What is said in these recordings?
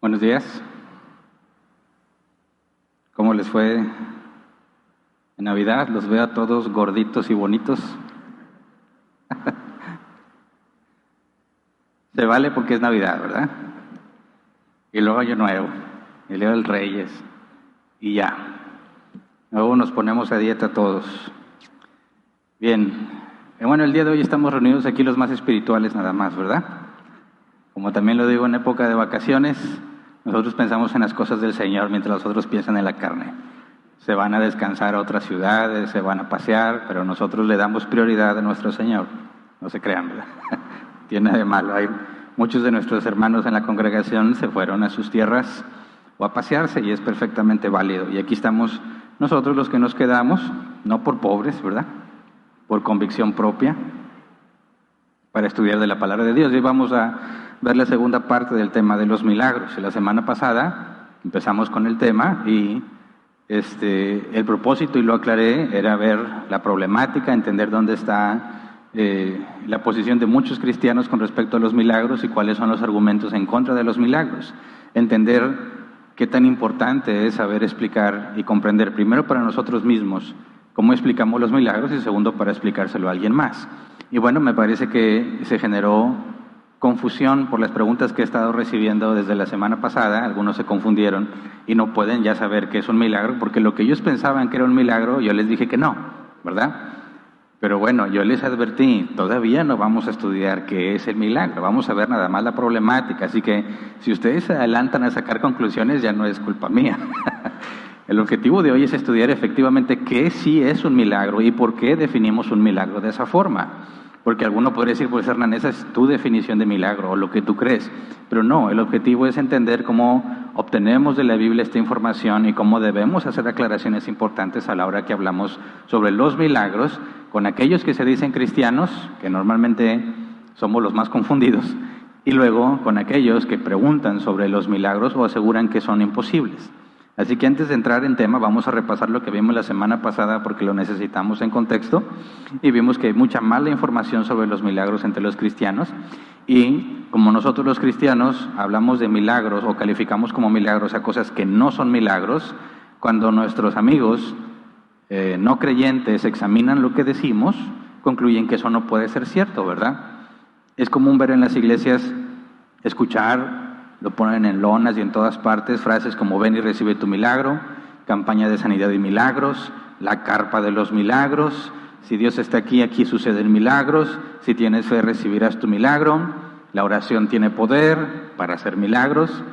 Buenos días. ¿Cómo les fue en Navidad? Los veo a todos gorditos y bonitos. Se vale porque es Navidad, ¿verdad? Y luego Año Nuevo, y luego el Reyes, y ya. Luego nos ponemos a dieta todos. Bien, bueno, el día de hoy estamos reunidos aquí los más espirituales nada más, ¿verdad? Como también lo digo en época de vacaciones, nosotros pensamos en las cosas del Señor mientras los otros piensan en la carne. Se van a descansar a otras ciudades, se van a pasear, pero nosotros le damos prioridad a nuestro Señor. No se crean, ¿verdad? Tiene de malo. Hay muchos de nuestros hermanos en la congregación se fueron a sus tierras o a pasearse y es perfectamente válido. Y aquí estamos nosotros los que nos quedamos, no por pobres, ¿verdad? Por convicción propia, para estudiar de la palabra de Dios. Y vamos a ver la segunda parte del tema de los milagros. La semana pasada empezamos con el tema y el propósito, y lo aclaré, era ver la problemática, entender dónde está la posición de muchos cristianos con respecto a los milagros y cuáles son los argumentos en contra de los milagros. Entender qué tan importante es saber explicar y comprender, primero para nosotros mismos, cómo explicamos los milagros y segundo para explicárselo a alguien más. Y bueno, me parece que se generó confusión por las preguntas que he estado recibiendo desde la semana pasada. Algunos se confundieron y no pueden ya saber qué es un milagro, porque lo que ellos pensaban que era un milagro, yo les dije que no, ¿verdad? Pero bueno, yo les advertí, todavía no vamos a estudiar qué es el milagro, vamos a ver nada más la problemática, así que si ustedes se adelantan a sacar conclusiones ya no es culpa mía. El objetivo de hoy es estudiar efectivamente qué sí es un milagro y por qué definimos un milagro de esa forma. Porque alguno podría decir, pues Hernán, esa es tu definición de milagro o lo que tú crees. Pero no, el objetivo es entender cómo obtenemos de la Biblia esta información y cómo debemos hacer aclaraciones importantes a la hora que hablamos sobre los milagros con aquellos que se dicen cristianos, que normalmente somos los más confundidos, y luego con aquellos que preguntan sobre los milagros o aseguran que son imposibles. Así que antes de entrar en tema, vamos a repasar lo que vimos la semana pasada porque lo necesitamos en contexto y vimos que hay mucha mala información sobre los milagros entre los cristianos y como nosotros los cristianos hablamos de milagros o calificamos como milagros a cosas que no son milagros, cuando nuestros amigos no creyentes examinan lo que decimos, concluyen que eso no puede ser cierto, ¿verdad? Es común ver en las iglesias, escuchar, lo ponen en lonas y en todas partes, frases como ven y recibe tu milagro, campaña de sanidad y milagros, la carpa de los milagros, si Dios está aquí, aquí suceden milagros, si tienes fe recibirás tu milagro, la oración tiene poder para hacer milagros,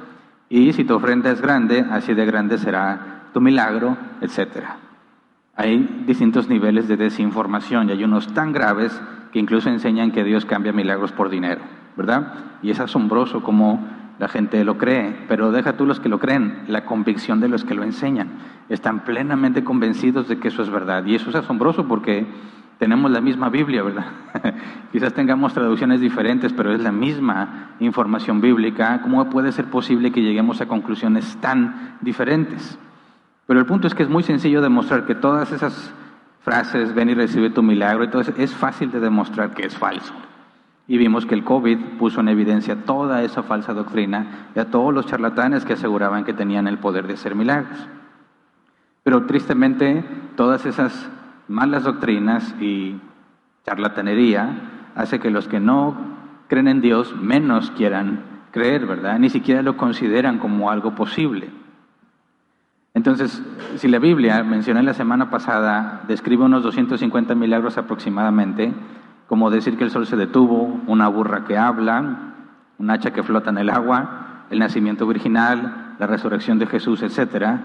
y si tu ofrenda es grande, así de grande será tu milagro, etc. Hay distintos niveles de desinformación y hay unos tan graves que incluso enseñan que Dios cambia milagros por dinero, ¿verdad? Y es asombroso cómo la gente lo cree, pero deja tú los que lo creen, la convicción de los que lo enseñan. Están plenamente convencidos de que eso es verdad. Y eso es asombroso porque tenemos la misma Biblia, ¿verdad? Quizás tengamos traducciones diferentes, pero es la misma información bíblica. ¿Cómo puede ser posible que lleguemos a conclusiones tan diferentes? Pero el punto es que es muy sencillo demostrar que todas esas frases, ven y recibe tu milagro, entonces es fácil de demostrar que es falso. Y vimos que el COVID puso en evidencia toda esa falsa doctrina y a todos los charlatanes que aseguraban que tenían el poder de hacer milagros. Pero tristemente, todas esas malas doctrinas y charlatanería hace que los que no creen en Dios menos quieran creer, ¿verdad? Ni siquiera lo consideran como algo posible. Entonces, si la Biblia, mencioné la semana pasada, describe unos 250 milagros aproximadamente, como decir que el sol se detuvo, una burra que habla, un hacha que flota en el agua, el nacimiento virginal, la resurrección de Jesús, etc.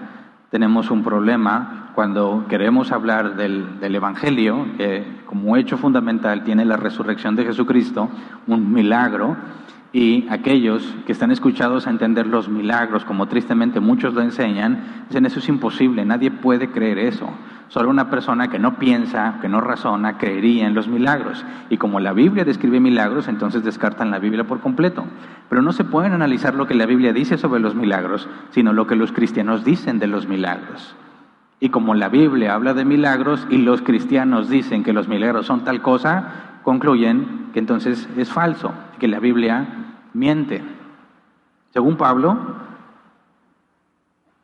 Tenemos un problema cuando queremos hablar del Evangelio, que como hecho fundamental tiene la resurrección de Jesucristo, un milagro, y aquellos que están escuchados a entender los milagros, como tristemente muchos lo enseñan, dicen eso es imposible, nadie puede creer eso. Solo una persona que no piensa, que no razona, creería en los milagros. Y como la Biblia describe milagros, entonces descartan la Biblia por completo. Pero no se pueden analizar lo que la Biblia dice sobre los milagros, sino lo que los cristianos dicen de los milagros. Y como la Biblia habla de milagros y los cristianos dicen que los milagros son tal cosa, concluyen que entonces es falso, que la Biblia miente. Según Pablo,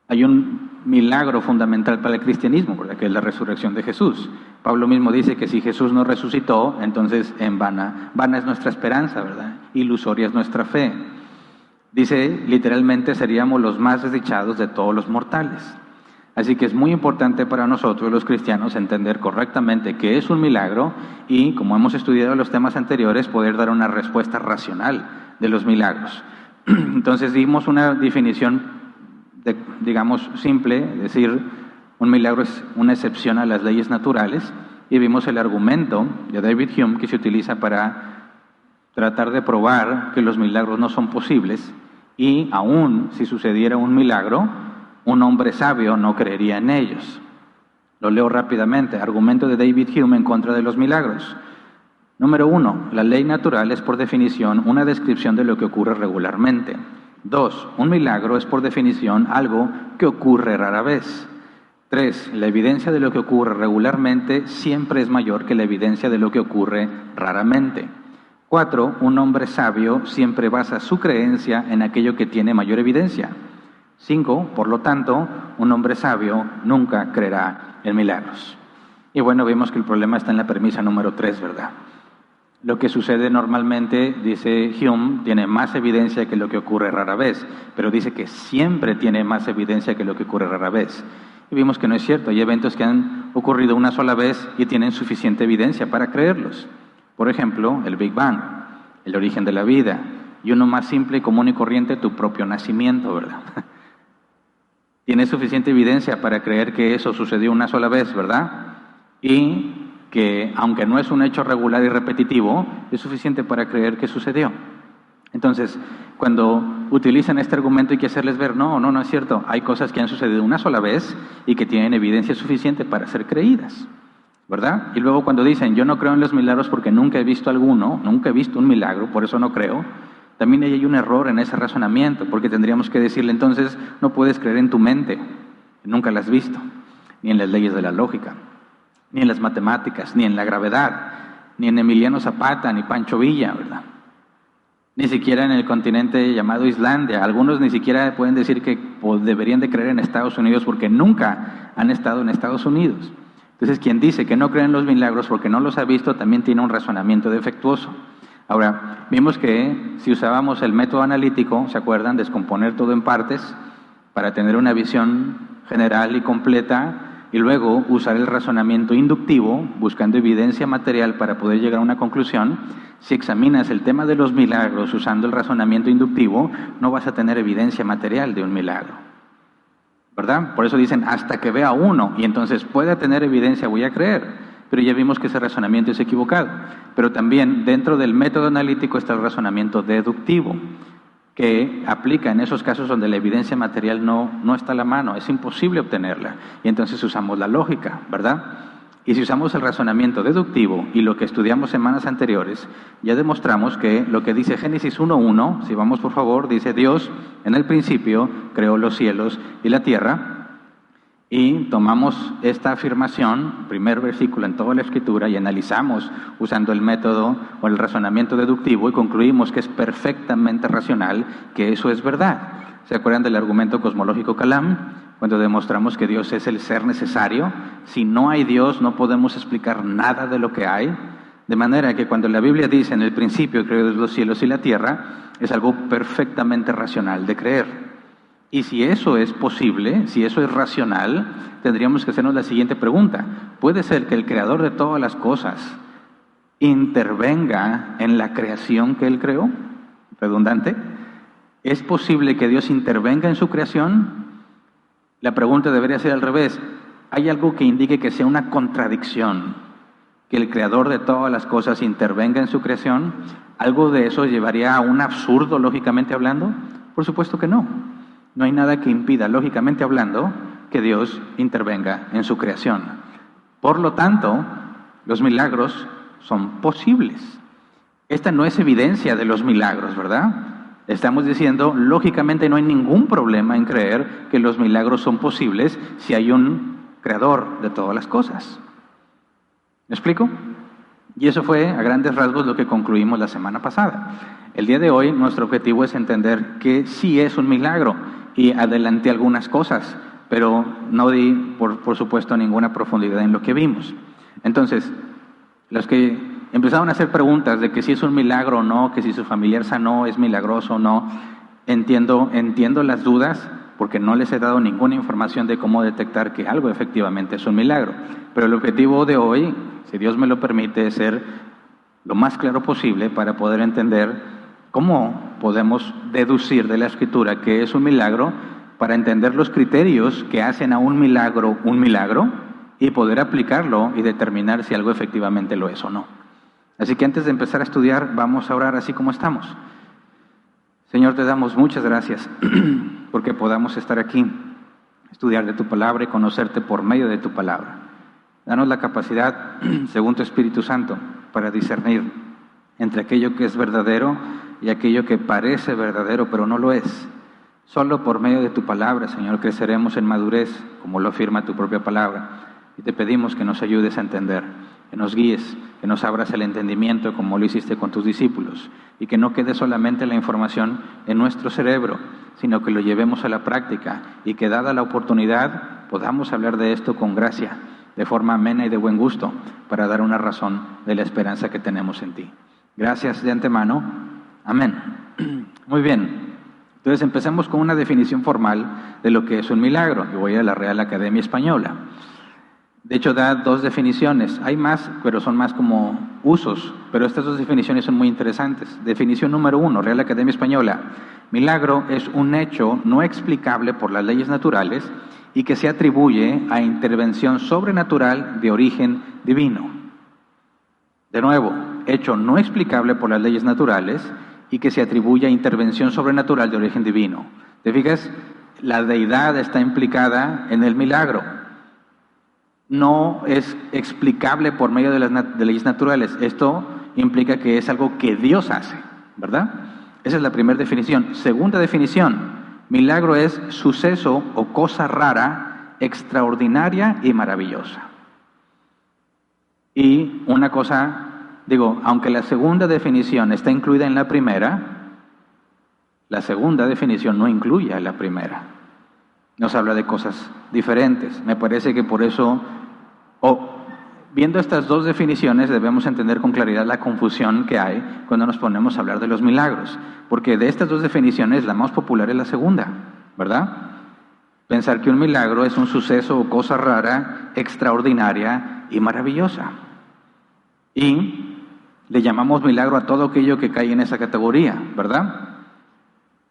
Hay un milagro fundamental para el cristianismo, ¿verdad?, que es la resurrección de Jesús. Pablo mismo dice que si Jesús no resucitó, entonces en vana es nuestra esperanza, ¿verdad? Ilusoria es nuestra fe. Dice, literalmente, seríamos los más desdichados de todos los mortales. Así que es muy importante para nosotros los cristianos entender correctamente qué es un milagro y, como hemos estudiado en los temas anteriores, poder dar una respuesta racional de los milagros. Entonces dimos una definición, digamos, simple, es decir, un milagro es una excepción a las leyes naturales, y vimos el argumento de David Hume que se utiliza para tratar de probar que los milagros no son posibles, y aún si sucediera un milagro, un hombre sabio no creería en ellos. Lo leo rápidamente. Argumento de David Hume en contra de los milagros. Número 1. La ley natural es por definición una descripción de lo que ocurre regularmente. 2. Un milagro es por definición algo que ocurre rara vez. 3. La evidencia de lo que ocurre regularmente siempre es mayor que la evidencia de lo que ocurre raramente. 4. Un hombre sabio siempre basa su creencia en aquello que tiene mayor evidencia. 5. Por lo tanto, un hombre sabio nunca creerá en milagros. Y bueno, vimos que el problema está en la premisa número 3, ¿verdad? Lo que sucede normalmente, dice Hume, tiene más evidencia que lo que ocurre rara vez, pero dice que siempre tiene más evidencia que lo que ocurre rara vez. Y vimos que no es cierto. Hay eventos que han ocurrido una sola vez y tienen suficiente evidencia para creerlos. Por ejemplo, el Big Bang, el origen de la vida, y uno más simple, común y corriente, tu propio nacimiento, ¿verdad? Tiene suficiente evidencia para creer que eso sucedió una sola vez, ¿verdad? Y que, aunque no es un hecho regular y repetitivo, es suficiente para creer que sucedió. Entonces, cuando utilizan este argumento hay que hacerles ver, no es cierto. Hay cosas que han sucedido una sola vez y que tienen evidencia suficiente para ser creídas, ¿verdad? Y luego cuando dicen, yo no creo en los milagros porque nunca he visto alguno, nunca he visto un milagro, por eso no creo, también hay un error en ese razonamiento, porque tendríamos que decirle, entonces, no puedes creer en tu mente, nunca la has visto, ni en las leyes de la lógica, ni en las matemáticas, ni en la gravedad, ni en Emiliano Zapata, ni Pancho Villa, ¿verdad? Ni siquiera en el continente llamado Islandia. Algunos ni siquiera pueden decir que deberían de creer en Estados Unidos porque nunca han estado en Estados Unidos. Entonces, quien dice que no cree en los milagros porque no los ha visto, también tiene un razonamiento defectuoso. Ahora, vimos que si usábamos el método analítico, ¿se acuerdan? Descomponer todo en partes para tener una visión general y completa, y luego usar el razonamiento inductivo, buscando evidencia material para poder llegar a una conclusión. Si examinas el tema de los milagros usando el razonamiento inductivo, no vas a tener evidencia material de un milagro, ¿verdad? Por eso dicen, hasta que vea uno, y entonces pueda tener evidencia, voy a creer. Pero ya vimos que ese razonamiento es equivocado. Pero también dentro del método analítico está el razonamiento deductivo, que aplica en esos casos donde la evidencia material no está a la mano, es imposible obtenerla. Y entonces usamos la lógica, ¿verdad? Y si usamos el razonamiento deductivo y lo que estudiamos semanas anteriores, ya demostramos que lo que dice Génesis 1:1, si vamos por favor, dice Dios, en el principio creó los cielos y la tierra. Y tomamos esta afirmación, primer versículo en toda la Escritura, y analizamos usando el método o el razonamiento deductivo y concluimos que es perfectamente racional, que eso es verdad. ¿Se acuerdan del argumento cosmológico Kalam? Cuando demostramos que Dios es el ser necesario. Si no hay Dios, no podemos explicar nada de lo que hay. De manera que cuando la Biblia dice en el principio creó los cielos y la tierra, es algo perfectamente racional de creer. Y si eso es posible, si eso es racional, tendríamos que hacernos la siguiente pregunta. ¿Puede ser que el creador de todas las cosas intervenga en la creación que él creó? Redundante. ¿Es posible que Dios intervenga en su creación? La pregunta debería ser al revés. ¿Hay algo que indique que sea una contradicción, que el creador de todas las cosas intervenga en su creación? ¿Algo de eso llevaría a un absurdo, lógicamente hablando? Por supuesto que no. No hay nada que impida, lógicamente hablando, que Dios intervenga en su creación. Por lo tanto, los milagros son posibles. Esta no es evidencia de los milagros, ¿verdad? Estamos diciendo, lógicamente no hay ningún problema en creer que los milagros son posibles si hay un creador de todas las cosas. ¿Me explico? Y eso fue, a grandes rasgos, lo que concluimos la semana pasada. El día de hoy, nuestro objetivo es entender que sí es un milagro. y adelanté algunas cosas, pero no di, por supuesto, ninguna profundidad en lo que vimos. Entonces, los que empezaron a hacer preguntas de que si es un milagro o no, que si su familiar sanó es milagroso o no, entiendo las dudas, porque no les he dado ninguna información de cómo detectar que algo efectivamente es un milagro. Pero el objetivo de hoy, si Dios me lo permite, es ser lo más claro posible para poder entender cómo podemos deducir de la Escritura que es un milagro, para entender los criterios que hacen a un milagro y poder aplicarlo y determinar si algo efectivamente lo es o no. Así que antes de empezar a estudiar, vamos a orar así como estamos. Señor, te damos muchas gracias porque podamos estar aquí, estudiar de tu palabra y conocerte por medio de tu palabra. Danos la capacidad, según tu Espíritu Santo, para discernir entre aquello que es verdadero y aquello que parece verdadero, pero no lo es. Solo por medio de tu palabra, Señor, creceremos en madurez, como lo afirma tu propia palabra. Y te pedimos que nos ayudes a entender, que nos guíes, que nos abras el entendimiento como lo hiciste con tus discípulos, y que no quede solamente la información en nuestro cerebro, sino que lo llevemos a la práctica y que, dada la oportunidad, podamos hablar de esto con gracia, de forma amena y de buen gusto, para dar una razón de la esperanza que tenemos en ti. Gracias de antemano. Amén. Muy bien. Entonces empecemos con una definición formal de lo que es un milagro. Yo voy a la Real Academia Española. De hecho, da dos definiciones. Hay más, pero son más como usos. Pero estas dos definiciones son muy interesantes. Definición número 1, Real Academia Española. Milagro es un hecho no explicable por las leyes naturales y que se atribuye a intervención sobrenatural de origen divino. De nuevo, hecho no explicable por las leyes naturales y que se atribuye a intervención sobrenatural de origen divino. ¿Te fijas? La deidad está implicada en el milagro. No es explicable por medio de las leyes naturales. Esto implica que es algo que Dios hace, ¿verdad? Esa es la primera definición. Segunda definición, milagro es suceso o cosa rara, extraordinaria y maravillosa. Y una cosa, aunque la segunda definición está incluida en la primera, la segunda definición no incluye a la primera. Nos habla de cosas diferentes. Me parece que por eso, viendo estas dos definiciones, debemos entender con claridad la confusión que hay cuando nos ponemos a hablar de los milagros. Porque de estas dos definiciones, la más popular es la segunda, ¿verdad? Pensar que un milagro es un suceso o cosa rara, extraordinaria y maravillosa. Y le llamamos milagro a todo aquello que cae en esa categoría, ¿verdad?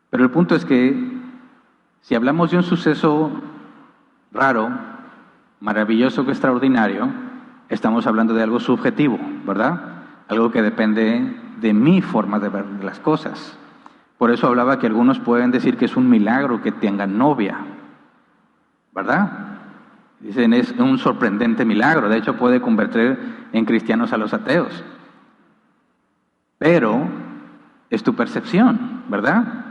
Pero el punto es que si hablamos de un suceso raro, maravilloso o extraordinario, estamos hablando de algo subjetivo, ¿verdad? Algo que depende de mi forma de ver las cosas. Por eso hablaba que algunos pueden decir que es un milagro que tengan novia, ¿verdad? Dicen, es un sorprendente milagro. De hecho, puede convertir en cristianos a los ateos. Pero es tu percepción, ¿verdad?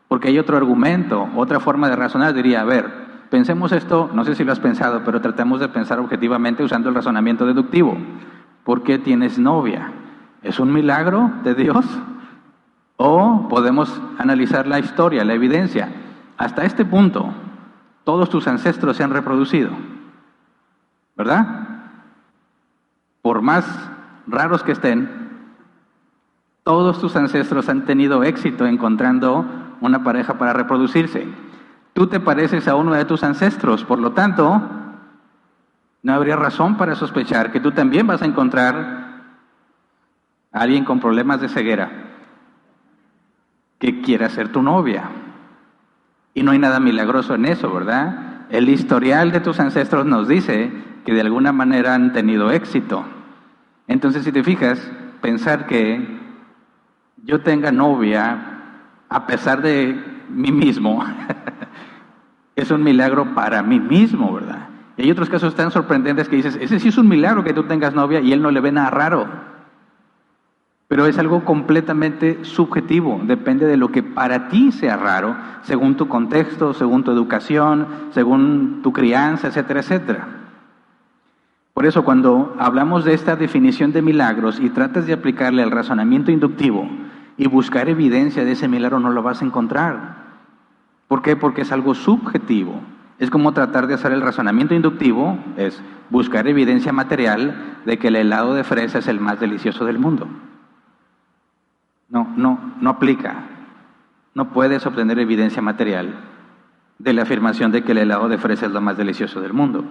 Porque hay otro argumento, otra forma de razonar. Diría, a ver, pensemos esto, no sé si lo has pensado, pero tratemos de pensar objetivamente usando el razonamiento deductivo. ¿Por qué tienes novia? ¿Es un milagro de Dios? O podemos analizar la historia, la evidencia. Hasta este punto, todos tus ancestros se han reproducido, ¿verdad? Por más raros que estén, todos tus ancestros han tenido éxito encontrando una pareja para reproducirse. Tú te pareces a uno de tus ancestros, por lo tanto, no habría razón para sospechar que tú también vas a encontrar a alguien con problemas de ceguera que quiera ser tu novia. Y no hay nada milagroso en eso, ¿verdad? El historial de tus ancestros nos dice que de alguna manera han tenido éxito. Entonces, si te fijas, pensar que yo tenga novia a pesar de mí mismo es un milagro para mí mismo, ¿verdad? Y hay otros casos tan sorprendentes que dices, ese sí es un milagro que tú tengas novia y él no le ve nada raro. Pero es algo completamente subjetivo, depende de lo que para ti sea raro, según tu contexto, según tu educación, según tu crianza, etcétera, etcétera. Por eso cuando hablamos de esta definición de milagros y tratas de aplicarle al razonamiento inductivo y buscar evidencia de ese milagro, no lo vas a encontrar. ¿Por qué? Porque es algo subjetivo. Es como tratar de hacer el razonamiento inductivo, es buscar evidencia material de que el helado de fresa es el más delicioso del mundo. No aplica. No puedes obtener evidencia material de la afirmación de que el helado de fresa es lo más delicioso del mundo.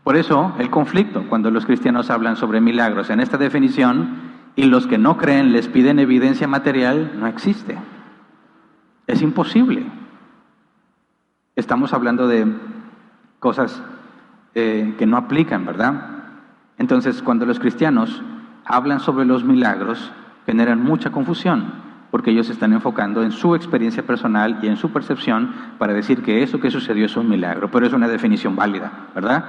Por eso, el conflicto, cuando los cristianos hablan sobre milagros en esta definición y los que no creen les piden evidencia material, no existe. Es imposible. Estamos hablando de cosas que no aplican, ¿verdad? Entonces, cuando los cristianos hablan sobre los milagros, generan mucha confusión, porque ellos se están enfocando en su experiencia personal y en su percepción para decir que eso que sucedió es un milagro, pero es una definición válida, ¿verdad?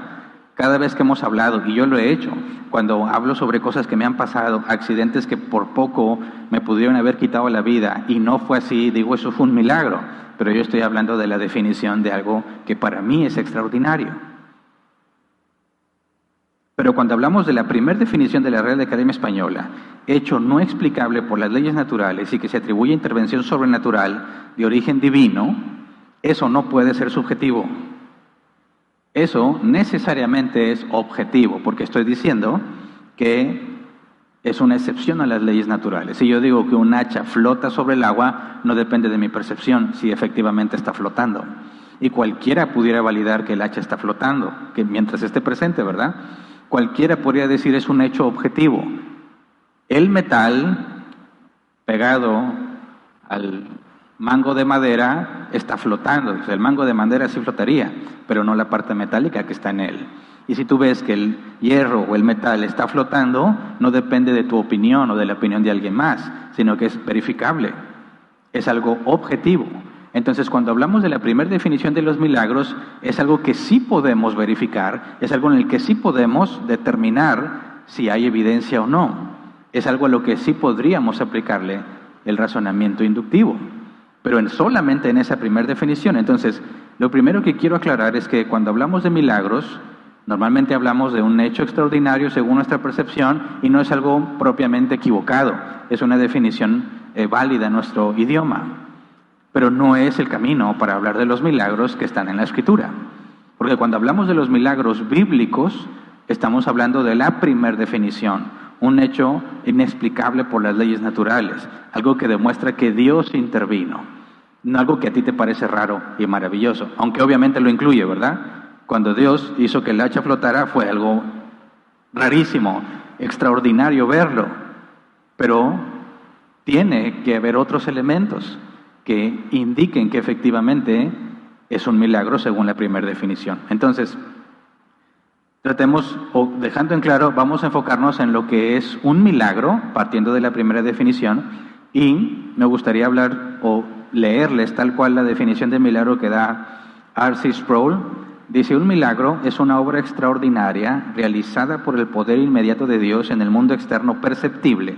Cada vez que hemos hablado, y yo lo he hecho, cuando hablo sobre cosas que me han pasado, accidentes que por poco me pudieron haber quitado la vida, y no fue así, digo, eso fue un milagro, pero yo estoy hablando de la definición de algo que para mí es extraordinario. Pero cuando hablamos de la primera definición de la Real Academia Española, hecho no explicable por las leyes naturales y que se atribuye intervención sobrenatural de origen divino, eso no puede ser subjetivo. Eso necesariamente es objetivo, porque estoy diciendo que es una excepción a las leyes naturales. Si yo digo que un hacha flota sobre el agua, no depende de mi percepción si efectivamente está flotando. Y cualquiera pudiera validar que el hacha está flotando, que mientras esté presente, ¿verdad? Cualquiera podría decir es un hecho objetivo. El metal pegado al mango de madera está flotando. O sea, el mango de madera sí flotaría, pero no la parte metálica que está en él. Y si tú ves que el hierro o el metal está flotando, no depende de tu opinión o de la opinión de alguien más, sino que es verificable. Es algo objetivo. Entonces, cuando hablamos de la primera definición de los milagros, es algo que sí podemos verificar, es algo en el que sí podemos determinar si hay evidencia o no. Es algo a lo que sí podríamos aplicarle el razonamiento inductivo, pero solamente en esa primera definición. Entonces, lo primero que quiero aclarar es que cuando hablamos de milagros, normalmente hablamos de un hecho extraordinario según nuestra percepción y no es algo propiamente equivocado, es una definición válida en nuestro idioma. Pero no es el camino para hablar de los milagros que están en la Escritura. Porque cuando hablamos de los milagros bíblicos, estamos hablando de la primera definición, un hecho inexplicable por las leyes naturales, algo que demuestra que Dios intervino, no algo que a ti te parece raro y maravilloso, aunque obviamente lo incluye, ¿verdad? Cuando Dios hizo que el hacha flotara fue algo rarísimo, extraordinario verlo, pero tiene que haber otros elementos que indiquen que efectivamente es un milagro según la primera definición. Entonces, tratemos, o dejando en claro, vamos a enfocarnos en lo que es un milagro, partiendo de la primera definición, y me gustaría hablar o leerles tal cual la definición de milagro que da R.C. Sproul. Dice, un milagro es una obra extraordinaria realizada por el poder inmediato de Dios en el mundo externo perceptible.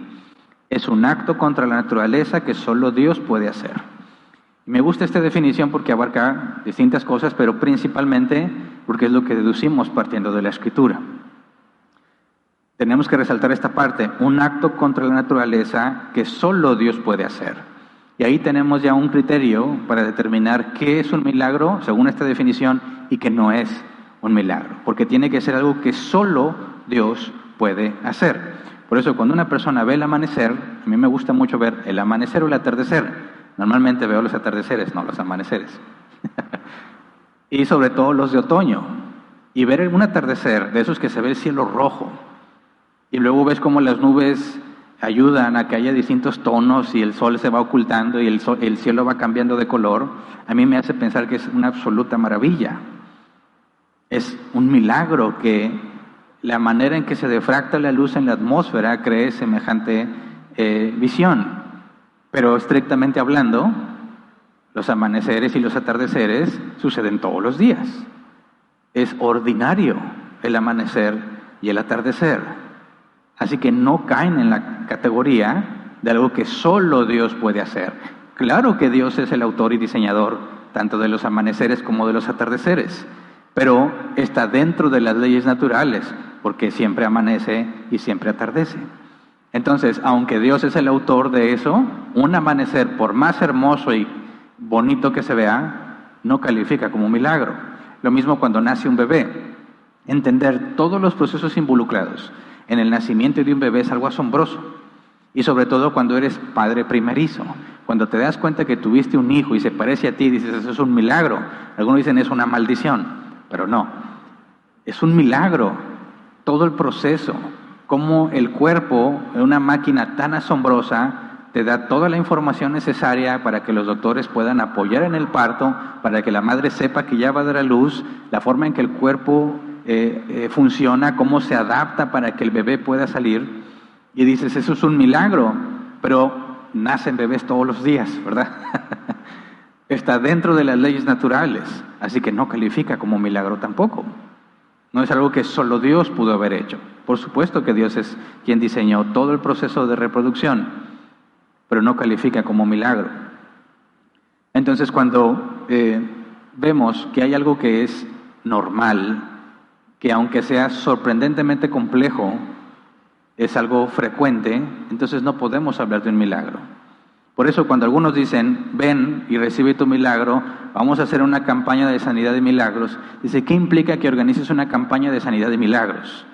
Es un acto contra la naturaleza que solo Dios puede hacer. Me gusta esta definición porque abarca distintas cosas, pero principalmente porque es lo que deducimos partiendo de la Escritura. Tenemos que resaltar esta parte, un acto contra la naturaleza que solo Dios puede hacer. Y ahí tenemos ya un criterio para determinar qué es un milagro, según esta definición, y qué no es un milagro, porque tiene que ser algo que solo Dios puede hacer. Por eso cuando una persona ve el amanecer, a mí me gusta mucho ver el amanecer o el atardecer. Normalmente veo los atardeceres, no los amaneceres. Y sobre todo los de otoño. Y ver un atardecer, de esos que se ve el cielo rojo, y luego ves cómo las nubes ayudan a que haya distintos tonos y el sol se va ocultando y el cielo va cambiando de color, a mí me hace pensar que es una absoluta maravilla. Es un milagro que la manera en que se difracta la luz en la atmósfera cree semejante visión. Pero estrictamente hablando, los amaneceres y los atardeceres suceden todos los días. Es ordinario el amanecer y el atardecer. Así que no caen en la categoría de algo que solo Dios puede hacer. Claro que Dios es el autor y diseñador tanto de los amaneceres como de los atardeceres, pero está dentro de las leyes naturales, porque siempre amanece y siempre atardece. Entonces, aunque Dios es el autor de eso, un amanecer, por más hermoso y bonito que se vea, no califica como milagro. Lo mismo cuando nace un bebé. Entender todos los procesos involucrados en el nacimiento de un bebé es algo asombroso. Y sobre todo cuando eres padre primerizo. Cuando te das cuenta que tuviste un hijo y se parece a ti, dices, eso es un milagro. Algunos dicen, es una maldición. Pero no, es un milagro. Todo el proceso, como el cuerpo, una máquina tan asombrosa, te da toda la información necesaria para que los doctores puedan apoyar en el parto, para que la madre sepa que ya va a dar a luz, la forma en que el cuerpo funciona, cómo se adapta para que el bebé pueda salir. Y dices, eso es un milagro, pero nacen bebés todos los días, ¿verdad? Está dentro de las leyes naturales, así que no califica como milagro tampoco. No es algo que solo Dios pudo haber hecho. Por supuesto que Dios es quien diseñó todo el proceso de reproducción, pero no califica como milagro. Entonces, cuando vemos que hay algo que es normal, que aunque sea sorprendentemente complejo, es algo frecuente, entonces no podemos hablar de un milagro. Por eso cuando algunos dicen, ven y recibe tu milagro, vamos a hacer una campaña de sanidad de milagros, dice, ¿qué implica que organices una campaña de sanidad de milagros?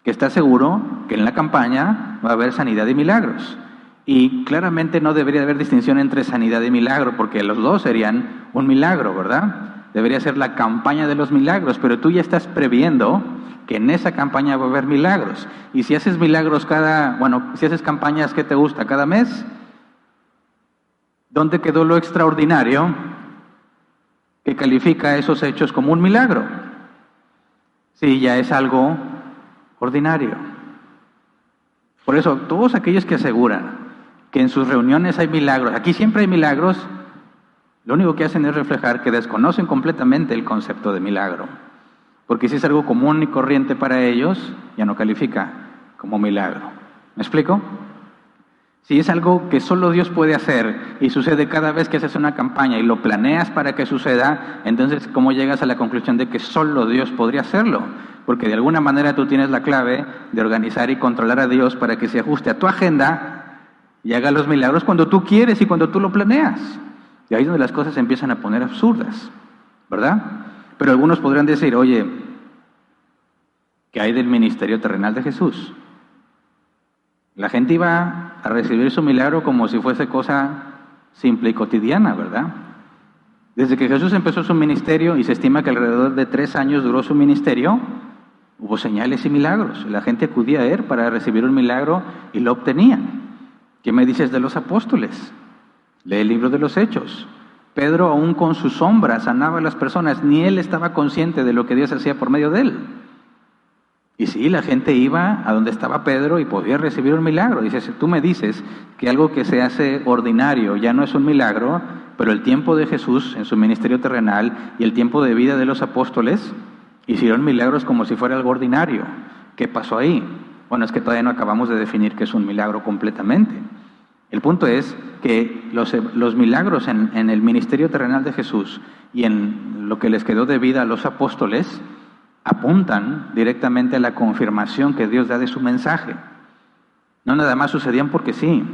Que estás seguro que en la campaña va a haber sanidad de milagros. Y claramente no debería haber distinción entre sanidad y milagro, porque los dos serían un milagro, ¿verdad? Debería ser la campaña de los milagros, pero tú ya estás previendo que en esa campaña va a haber milagros. Y si haces milagros si haces campañas, ¿qué te gusta? ¿Cada mes? ¿Dónde quedó lo extraordinario que califica esos hechos como un milagro? Sí, ya es algo ordinario. Por eso, todos aquellos que aseguran que en sus reuniones hay milagros, aquí siempre hay milagros, lo único que hacen es reflejar que desconocen completamente el concepto de milagro. Porque si es algo común y corriente para ellos, ya no califica como milagro. ¿Me explico? Si es algo que solo Dios puede hacer y sucede cada vez que haces una campaña y lo planeas para que suceda, entonces ¿cómo llegas a la conclusión de que solo Dios podría hacerlo? Porque de alguna manera tú tienes la clave de organizar y controlar a Dios para que se ajuste a tu agenda y haga los milagros cuando tú quieres y cuando tú lo planeas. Y ahí es donde las cosas se empiezan a poner absurdas, ¿verdad? Pero algunos podrán decir, oye, ¿qué hay del ministerio terrenal de Jesús? La gente iba a recibir su milagro como si fuese cosa simple y cotidiana, ¿verdad? Desde que Jesús empezó su ministerio, y se estima que alrededor de 3 años duró su ministerio, hubo señales y milagros. La gente acudía a él para recibir un milagro y lo obtenían. ¿Qué me dices de los apóstoles? Lee el libro de los Hechos. Pedro, aún con su sombra, sanaba a las personas. Ni él estaba consciente de lo que Dios hacía por medio de él. Y sí, la gente iba a donde estaba Pedro y podía recibir un milagro. Dices, tú me dices que algo que se hace ordinario ya no es un milagro, pero el tiempo de Jesús en su ministerio terrenal y el tiempo de vida de los apóstoles hicieron milagros como si fuera algo ordinario. ¿Qué pasó ahí? Bueno, es que todavía no acabamos de definir qué es un milagro completamente. El punto es que los milagros en el ministerio terrenal de Jesús y en lo que les quedó de vida a los apóstoles apuntan directamente a la confirmación que Dios da de su mensaje. No nada más sucedían porque sí.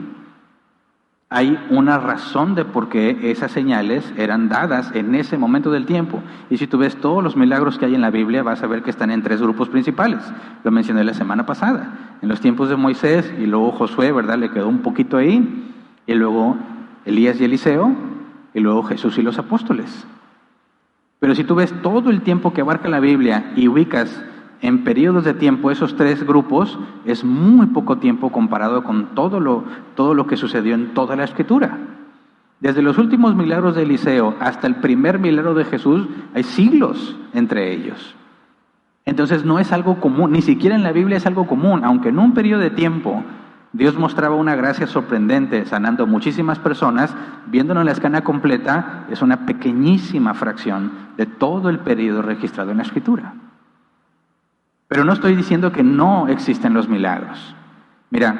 Hay una razón de por qué esas señales eran dadas en ese momento del tiempo. Y si tú ves todos los milagros que hay en la Biblia, vas a ver que están en 3 grupos principales. Lo mencioné la semana pasada. En los tiempos de Moisés, y luego Josué, ¿verdad? Le quedó un poquito ahí. Y luego Elías y Eliseo, y luego Jesús y los apóstoles. Pero si tú ves todo el tiempo que abarca la Biblia y ubicas en periodos de tiempo esos 3 grupos, es muy poco tiempo comparado con todo lo que sucedió en toda la Escritura. Desde los últimos milagros de Eliseo hasta el primer milagro de Jesús, hay siglos entre ellos. Entonces no es algo común, ni siquiera en la Biblia es algo común, aunque en un periodo de tiempo Dios mostraba una gracia sorprendente, sanando muchísimas personas, viéndolo en la escala completa, es una pequeñísima fracción de todo el periodo registrado en la Escritura. Pero no estoy diciendo que no existen los milagros. Mira,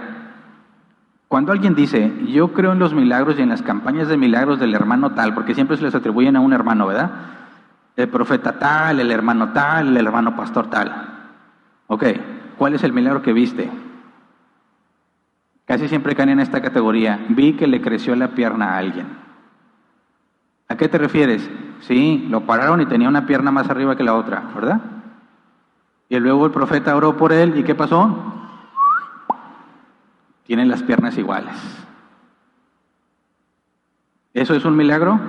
cuando alguien dice, yo creo en los milagros y en las campañas de milagros del hermano tal, porque siempre se les atribuyen a un hermano, ¿verdad? El profeta tal, el hermano pastor tal. Ok, ¿cuál es el milagro que viste? Casi siempre caen en esta categoría. Vi que le creció la pierna a alguien. ¿A qué te refieres? Sí, lo pararon y tenía una pierna más arriba que la otra, ¿verdad? Y luego el profeta oró por él, ¿y qué pasó? Tiene las piernas iguales. ¿Eso es un milagro?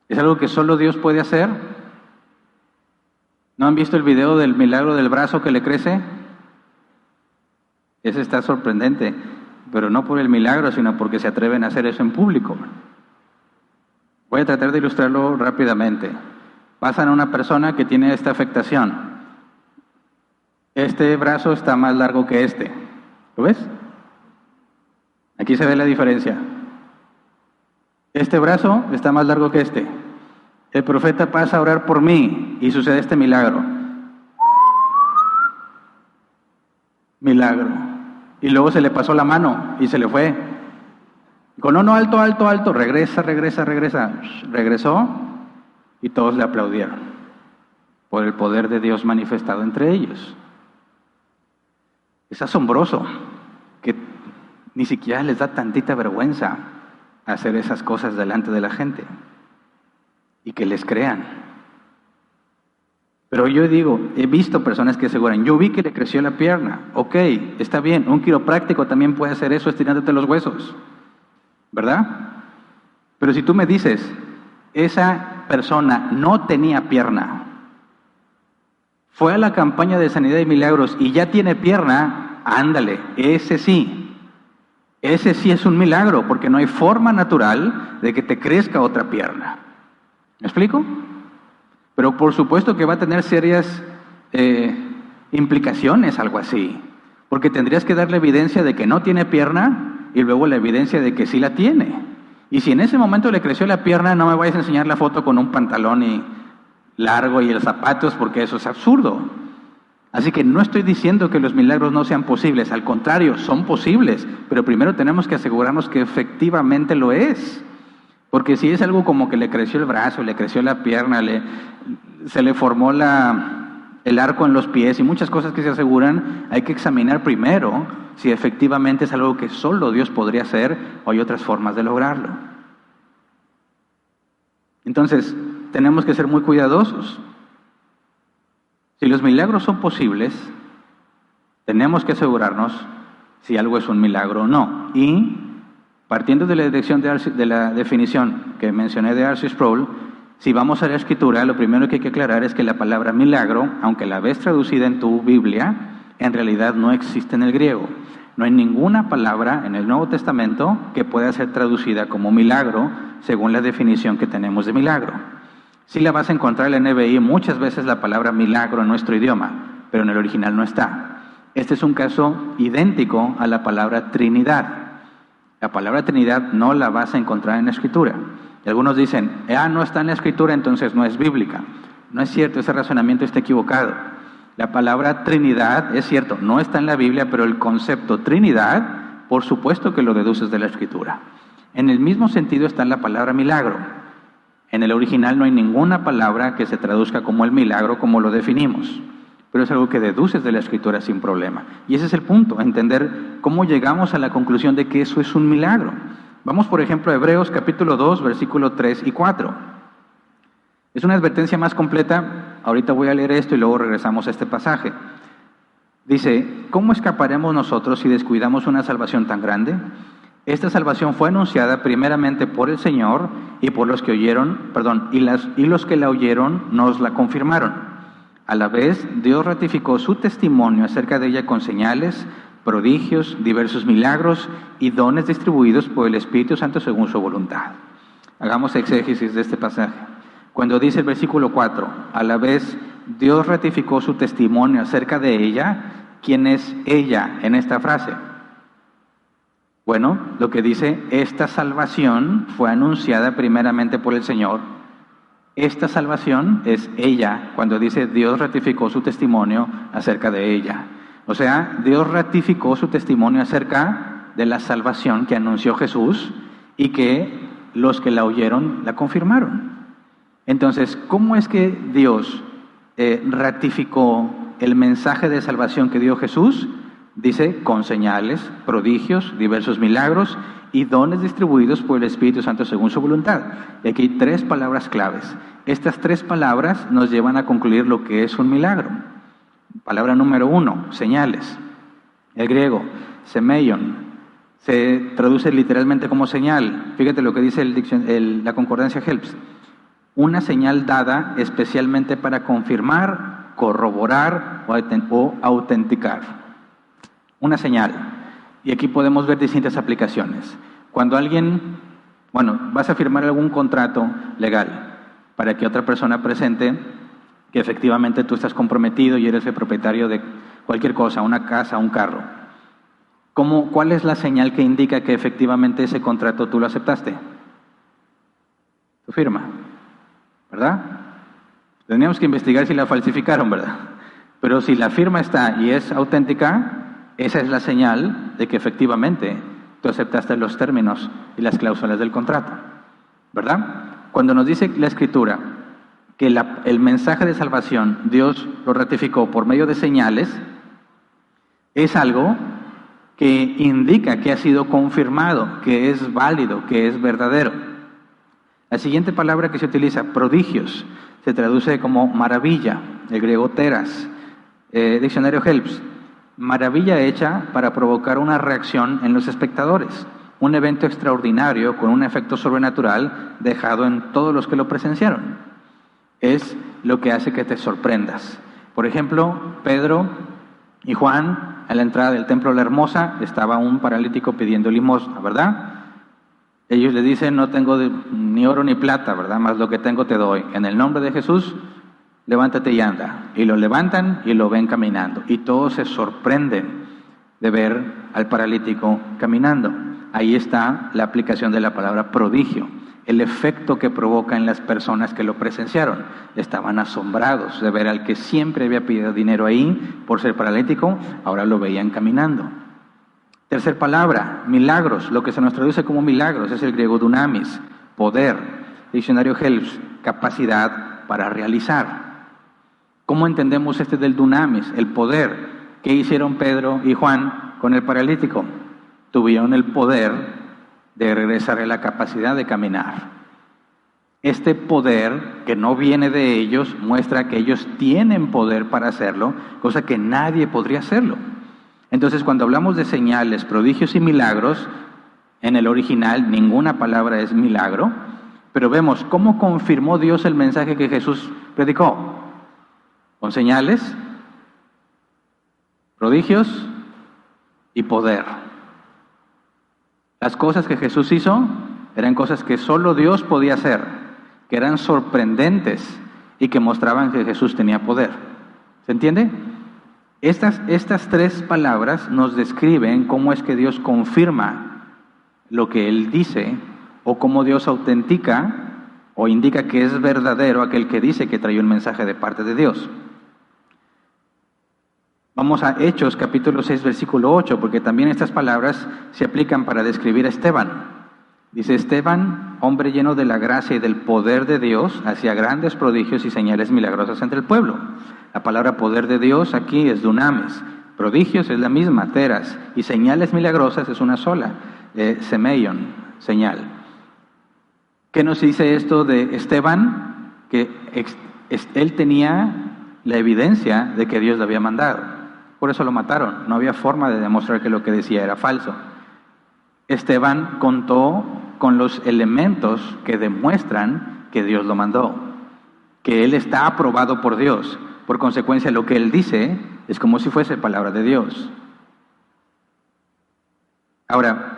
¿Es algo que solo Dios puede hacer? ¿No han visto el video del milagro del brazo que le crece? Ese está sorprendente, pero no por el milagro, sino porque se atreven a hacer eso en público. Voy a tratar de ilustrarlo rápidamente. Pasan a una persona que tiene esta afectación. Este brazo está más largo que este. ¿Lo ves? Aquí se ve la diferencia. Este brazo está más largo que este. El profeta pasa a orar por mí y sucede este milagro. Milagro. Y luego se le pasó la mano y se le fue. Dijo, no, alto, alto, alto. Regresa. Regresó y todos le aplaudieron por el poder de Dios manifestado entre ellos. Es asombroso que ni siquiera les da tantita vergüenza hacer esas cosas delante de la gente y que les crean. Pero yo digo, he visto personas que aseguran, yo vi que le creció la pierna. Ok, está bien, un quiropráctico también puede hacer eso estirándote los huesos, ¿verdad? Pero si tú me dices, esa persona no tenía pierna, fue a la campaña de sanidad y milagros y ya tiene pierna, ándale, ese sí es un milagro, porque no hay forma natural de que te crezca otra pierna. ¿Me explico? Pero por supuesto que va a tener serias implicaciones algo así, porque tendrías que darle evidencia de que no tiene pierna y luego la evidencia de que sí la tiene. Y si en ese momento le creció la pierna, no me vayas a enseñar la foto con un pantalón largo y los zapatos, porque eso es absurdo. Así que no estoy diciendo que los milagros no sean posibles, al contrario, son posibles, pero primero tenemos que asegurarnos que efectivamente lo es. Porque si es algo como que le creció el brazo, le creció la pierna, se le formó el arco en los pies y muchas cosas que se aseguran, hay que examinar primero si efectivamente es algo que solo Dios podría hacer o hay otras formas de lograrlo. Entonces, tenemos que ser muy cuidadosos. Si los milagros son posibles, tenemos que asegurarnos si algo es un milagro o no. Y partiendo de la definición que mencioné de R.C. Sproul, si vamos a la Escritura, lo primero que hay que aclarar es que la palabra milagro, aunque la ves traducida en tu Biblia, en realidad no existe en el griego. No hay ninguna palabra en el Nuevo Testamento que pueda ser traducida como milagro, según la definición que tenemos de milagro. Sí la vas a encontrar en la NBI muchas veces la palabra milagro en nuestro idioma, pero en el original no está. Este es un caso idéntico a la palabra Trinidad. La palabra Trinidad no la vas a encontrar en la Escritura. Y algunos dicen, no está en la Escritura, entonces no es bíblica. No es cierto, ese razonamiento está equivocado. La palabra Trinidad, es cierto, no está en la Biblia, pero el concepto Trinidad, por supuesto que lo deduces de la Escritura. En el mismo sentido está la palabra milagro. En el original no hay ninguna palabra que se traduzca como el milagro como lo definimos, pero es algo que deduces de la Escritura sin problema. Y ese es el punto, entender cómo llegamos a la conclusión de que eso es un milagro. Vamos, por ejemplo, a Hebreos capítulo 2, versículos 3 y 4. Es una advertencia más completa. Ahorita voy a leer esto y luego regresamos a este pasaje. Dice, ¿cómo escaparemos nosotros si descuidamos una salvación tan grande? Esta salvación fue anunciada primeramente por el Señor y por los que oyeron, y los que la oyeron nos la confirmaron. A la vez, Dios ratificó su testimonio acerca de ella con señales, prodigios, diversos milagros y dones distribuidos por el Espíritu Santo según su voluntad. Hagamos exégesis de este pasaje. Cuando dice el versículo 4, a la vez Dios ratificó su testimonio acerca de ella, ¿quién es ella en esta frase? Bueno, lo que dice, esta salvación fue anunciada primeramente por el Señor. Esta salvación es ella, cuando dice Dios ratificó su testimonio acerca de ella. O sea, Dios ratificó su testimonio acerca de la salvación que anunció Jesús y que los que la oyeron la confirmaron. Entonces, ¿cómo es que Dios ratificó el mensaje de salvación que dio Jesús? Dice, con señales, prodigios, diversos milagros y dones distribuidos por el Espíritu Santo según su voluntad. Y aquí hay 3 palabras claves. Estas 3 palabras nos llevan a concluir lo que es un milagro. Palabra número 1, señales. El griego, semeion, se traduce literalmente como señal. Fíjate lo que dice la concordancia Helps. Una señal dada especialmente para confirmar, corroborar o autenticar. Una señal. Y aquí podemos ver distintas aplicaciones. Cuando vas a firmar algún contrato legal para que otra persona presente que efectivamente tú estás comprometido y eres el propietario de cualquier cosa, una casa, un carro. ¿Cuál es la señal que indica que efectivamente ese contrato tú lo aceptaste? Tu firma, ¿verdad? Teníamos que investigar si la falsificaron, ¿verdad? Pero si la firma está y es auténtica, esa es la señal de que efectivamente tú aceptaste los términos y las cláusulas del contrato, ¿verdad? Cuando nos dice la Escritura que el mensaje de salvación Dios lo ratificó por medio de señales, es algo que indica que ha sido confirmado, que es válido, que es verdadero. La siguiente palabra que se utiliza, prodigios, se traduce como maravilla, el griego teras, diccionario Helps, maravilla hecha para provocar una reacción en los espectadores, un evento extraordinario con un efecto sobrenatural dejado en todos los que lo presenciaron. Es lo que hace que te sorprendas. Por ejemplo, Pedro y Juan, a la entrada del templo de la Hermosa, estaba un paralítico pidiendo limosna, ¿verdad? Ellos le dicen, no tengo ni oro ni plata, ¿verdad? Más lo que tengo te doy. En el nombre de Jesús, levántate y anda. Y lo levantan y lo ven caminando. Y todos se sorprenden de ver al paralítico caminando. Ahí está la aplicación de la palabra prodigio. El efecto que provoca en las personas que lo presenciaron. Estaban asombrados de ver al que siempre había pedido dinero ahí por ser paralítico, ahora lo veían caminando. Tercer palabra, milagros. Lo que se nos traduce como milagros es el griego dunamis, poder. Diccionario Helps, capacidad para realizar. ¿Cómo entendemos este del dunamis, el poder? ¿Qué hicieron Pedro y Juan con el paralítico? Tuvieron el poder de regresarle la capacidad de caminar. Este poder, que no viene de ellos, muestra que ellos tienen poder para hacerlo, cosa que nadie podría hacerlo. Entonces, cuando hablamos de señales, prodigios y milagros, en el original ninguna palabra es milagro, pero vemos cómo confirmó Dios el mensaje que Jesús predicó. Con señales, prodigios y poder. Las cosas que Jesús hizo eran cosas que solo Dios podía hacer, que eran sorprendentes y que mostraban que Jesús tenía poder. ¿Se entiende? Estas 3 palabras nos describen cómo es que Dios confirma lo que Él dice, o cómo Dios autentica o indica que es verdadero aquel que dice que trae un mensaje de parte de Dios. Vamos a Hechos capítulo 6 versículo 8, porque también estas palabras se aplican para describir a Esteban. Dice, Esteban, hombre lleno de la gracia y del poder de Dios, hacía grandes prodigios y señales milagrosas entre el pueblo. La palabra poder de Dios aquí es dunamis, prodigios es la misma, teras, y señales milagrosas es una sola, semeion, señal. ¿Qué nos dice esto de Esteban? Que él tenía la evidencia de que Dios lo había mandado. Por eso lo mataron. No había forma de demostrar que lo que decía era falso. Esteban contó con los elementos que demuestran que Dios lo mandó, que él está aprobado por Dios. Por consecuencia, lo que él dice es como si fuese palabra de Dios. Ahora,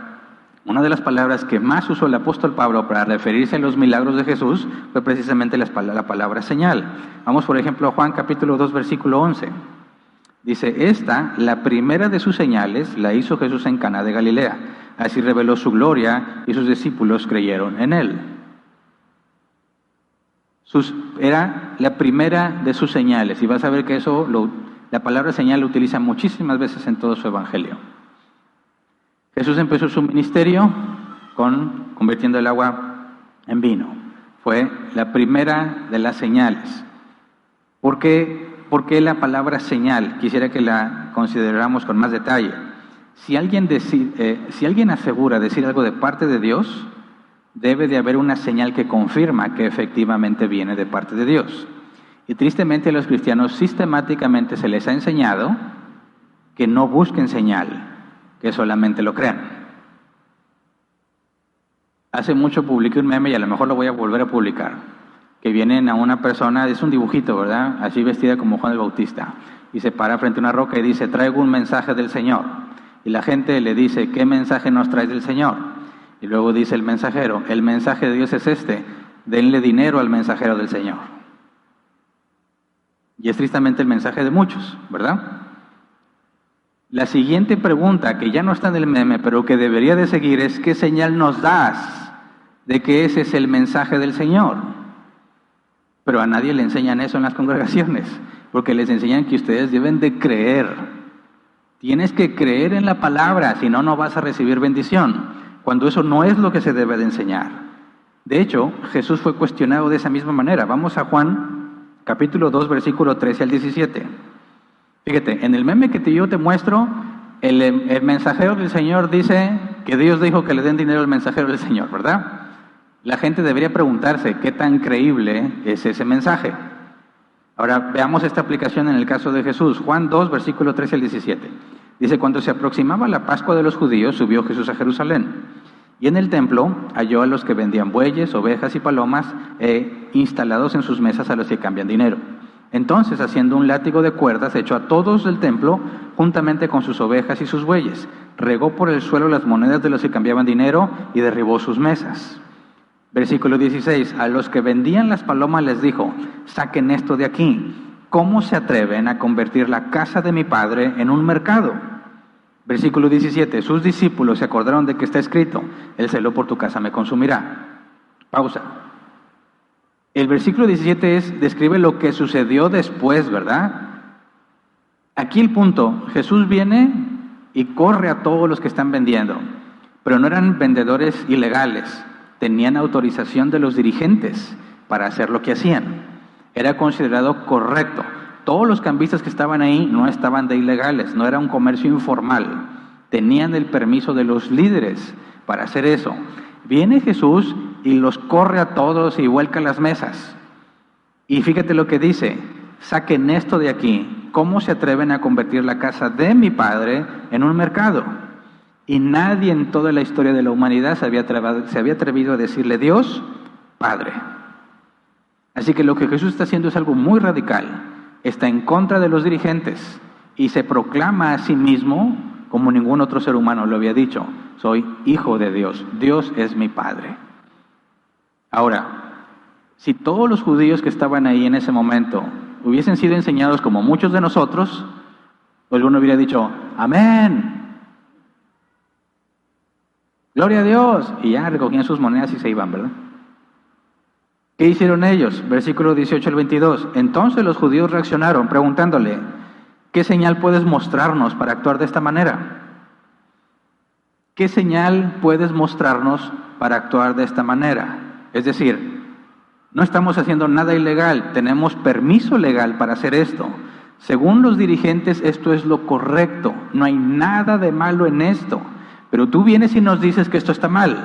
una de las palabras que más usó el apóstol Pablo para referirse a los milagros de Jesús fue precisamente la palabra señal. Vamos, por ejemplo, a Juan capítulo 2, versículo 11. Dice, esta, la primera de sus señales, la hizo Jesús en Caná de Galilea. Así reveló su gloria y sus discípulos creyeron en él. Era la primera de sus señales. Y vas a ver que la palabra señal lo utiliza muchísimas veces en todo su evangelio. Jesús empezó su ministerio convirtiendo el agua en vino. Fue la primera de las señales. ¿Por qué por qué la palabra señal? Quisiera que la consideráramos con más detalle. Si alguien asegura decir algo de parte de Dios, debe de haber una señal que confirma que efectivamente viene de parte de Dios. Y tristemente a los cristianos sistemáticamente se les ha enseñado que no busquen señal, que solamente lo crean. Hace mucho publiqué un meme y a lo mejor lo voy a volver a publicar, que vienen a una persona, es un dibujito, ¿verdad? Así vestida como Juan el Bautista, y se para frente a una roca y dice, traigo un mensaje del Señor. Y la gente le dice, ¿qué mensaje nos traes del Señor? Y luego dice el mensajero, el mensaje de Dios es este, denle dinero al mensajero del Señor. Y es tristemente el mensaje de muchos, ¿verdad? La siguiente pregunta, que ya no está en el meme, pero que debería de seguir, es ¿qué señal nos das de que ese es el mensaje del Señor? Pero a nadie le enseñan eso en las congregaciones, porque les enseñan que ustedes deben de creer. Tienes que creer en la palabra, si no, no vas a recibir bendición, cuando eso no es lo que se debe de enseñar. De hecho, Jesús fue cuestionado de esa misma manera. Vamos a Juan, capítulo 2, versículo 13 al 17. Fíjate, en el meme que yo te muestro, el mensajero del Señor dice que Dios dijo que le den dinero al mensajero del Señor, ¿verdad? La gente debería preguntarse qué tan creíble es ese mensaje. Ahora veamos esta aplicación en el caso de Jesús. Juan 2, versículo 13 al 17. Dice, cuando se aproximaba la Pascua de los judíos, subió Jesús a Jerusalén. Y en el templo halló a los que vendían bueyes, ovejas y palomas, instalados en sus mesas a los que cambian dinero. Entonces, haciendo un látigo de cuerdas, echó a todos del templo, juntamente con sus ovejas y sus bueyes. Regó por el suelo las monedas de los que cambiaban dinero y derribó sus mesas. Versículo 16, a los que vendían las palomas les dijo, saquen esto de aquí. ¿Cómo se atreven a convertir la casa de mi padre en un mercado? Versículo 17, sus discípulos se acordaron de que está escrito, el celo por tu casa me consumirá. Pausa. El versículo 17 describe lo que sucedió después, ¿verdad? Aquí el punto, Jesús viene y corre a todos los que están vendiendo, pero no eran vendedores ilegales, tenían autorización de los dirigentes para hacer lo que hacían. Era considerado correcto. Todos los cambistas que estaban ahí no estaban de ilegales, no era un comercio informal. Tenían el permiso de los líderes para hacer eso. Viene Jesús y los corre a todos y vuelca las mesas. Y fíjate lo que dice, saquen esto de aquí. ¿Cómo se atreven a convertir la casa de mi padre en un mercado? Y nadie en toda la historia de la humanidad se había atrevido a decirle Dios, Padre. Así que lo que Jesús está haciendo es algo muy radical. Está en contra de los dirigentes y se proclama a sí mismo como ningún otro ser humano lo había dicho. Soy hijo de Dios. Dios es mi Padre. Ahora, si todos los judíos que estaban ahí en ese momento hubiesen sido enseñados como muchos de nosotros, alguno hubiera dicho, amén. Gloria a Dios. Y ya recogían sus monedas y se iban, ¿verdad? ¿Qué hicieron ellos? Versículo 18 al 22. Entonces los judíos reaccionaron preguntándole, ¿qué señal puedes mostrarnos para actuar de esta manera? ¿Qué señal puedes mostrarnos para actuar de esta manera? Es decir, no estamos haciendo nada ilegal, tenemos permiso legal para hacer esto. Según los dirigentes, esto es lo correcto, no hay nada de malo en esto. Pero tú vienes y nos dices que esto está mal,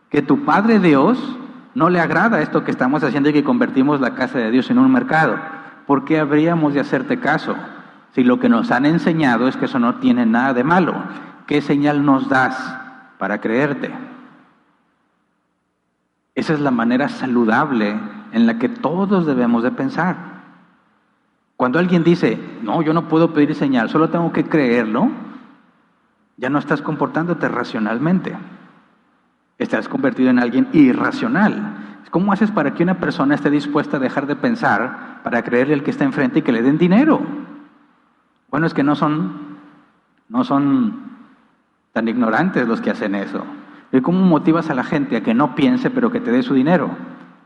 que tu Padre Dios no le agrada esto que estamos haciendo y que convertimos la casa de Dios en un mercado. ¿Por qué habríamos de hacerte caso? Si lo que nos han enseñado es que eso no tiene nada de malo. ¿Qué señal nos das para creerte? Esa es la manera saludable en la que todos debemos de pensar. Cuando alguien dice, no, yo no puedo pedir señal, solo tengo que creerlo, ya no estás comportándote racionalmente. Estás convertido en alguien irracional. ¿Cómo haces para que una persona esté dispuesta a dejar de pensar para creerle al que está enfrente y que le den dinero? Bueno, es que no son tan ignorantes los que hacen eso. ¿Y cómo motivas a la gente a que no piense pero que te dé su dinero?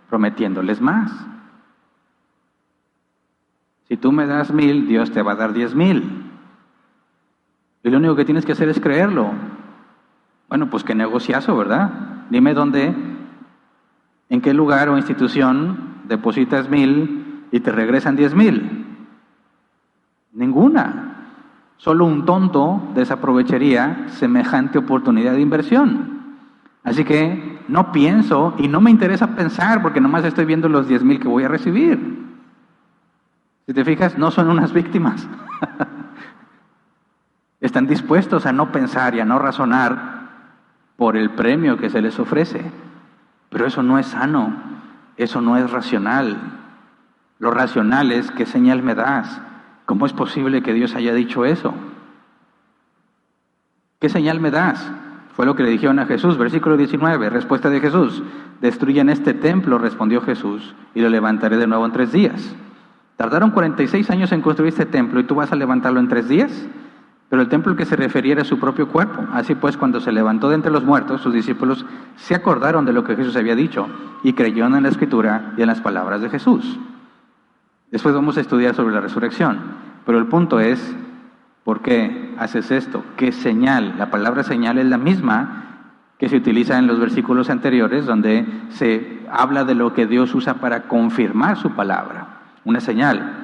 Prometiéndoles más. Si tú me das 1,000, Dios te va a dar 10,000. Y lo único que tienes que hacer es creerlo. Bueno, pues qué negociazo, ¿verdad? Dime dónde, en qué lugar o institución depositas 1,000 y te regresan 10,000. Ninguna. Solo un tonto desaprovecharía semejante oportunidad de inversión. Así que no pienso y no me interesa pensar porque nomás estoy viendo los 10,000 que voy a recibir. Si te fijas, no son unas víctimas. Están dispuestos a no pensar y a no razonar por el premio que se les ofrece. Pero eso no es sano, eso no es racional. Lo racional es: ¿qué señal me das? ¿Cómo es posible que Dios haya dicho eso? ¿Qué señal me das? Fue lo que le dijeron a Jesús, versículo 19, respuesta de Jesús: destruyan este templo, respondió Jesús, y lo levantaré de nuevo en 3 días. Tardaron 46 años en construir este templo, ¿y tú vas a levantarlo en 3 días? Pero el templo al que se refería era su propio cuerpo. Así pues, cuando se levantó de entre los muertos, sus discípulos se acordaron de lo que Jesús había dicho y creyeron en la Escritura y en las palabras de Jesús. Después vamos a estudiar sobre la resurrección, pero el punto es: ¿por qué haces esto? ¿Qué señal? La palabra señal es la misma que se utiliza en los versículos anteriores, donde se habla de lo que Dios usa para confirmar su palabra. Una señal.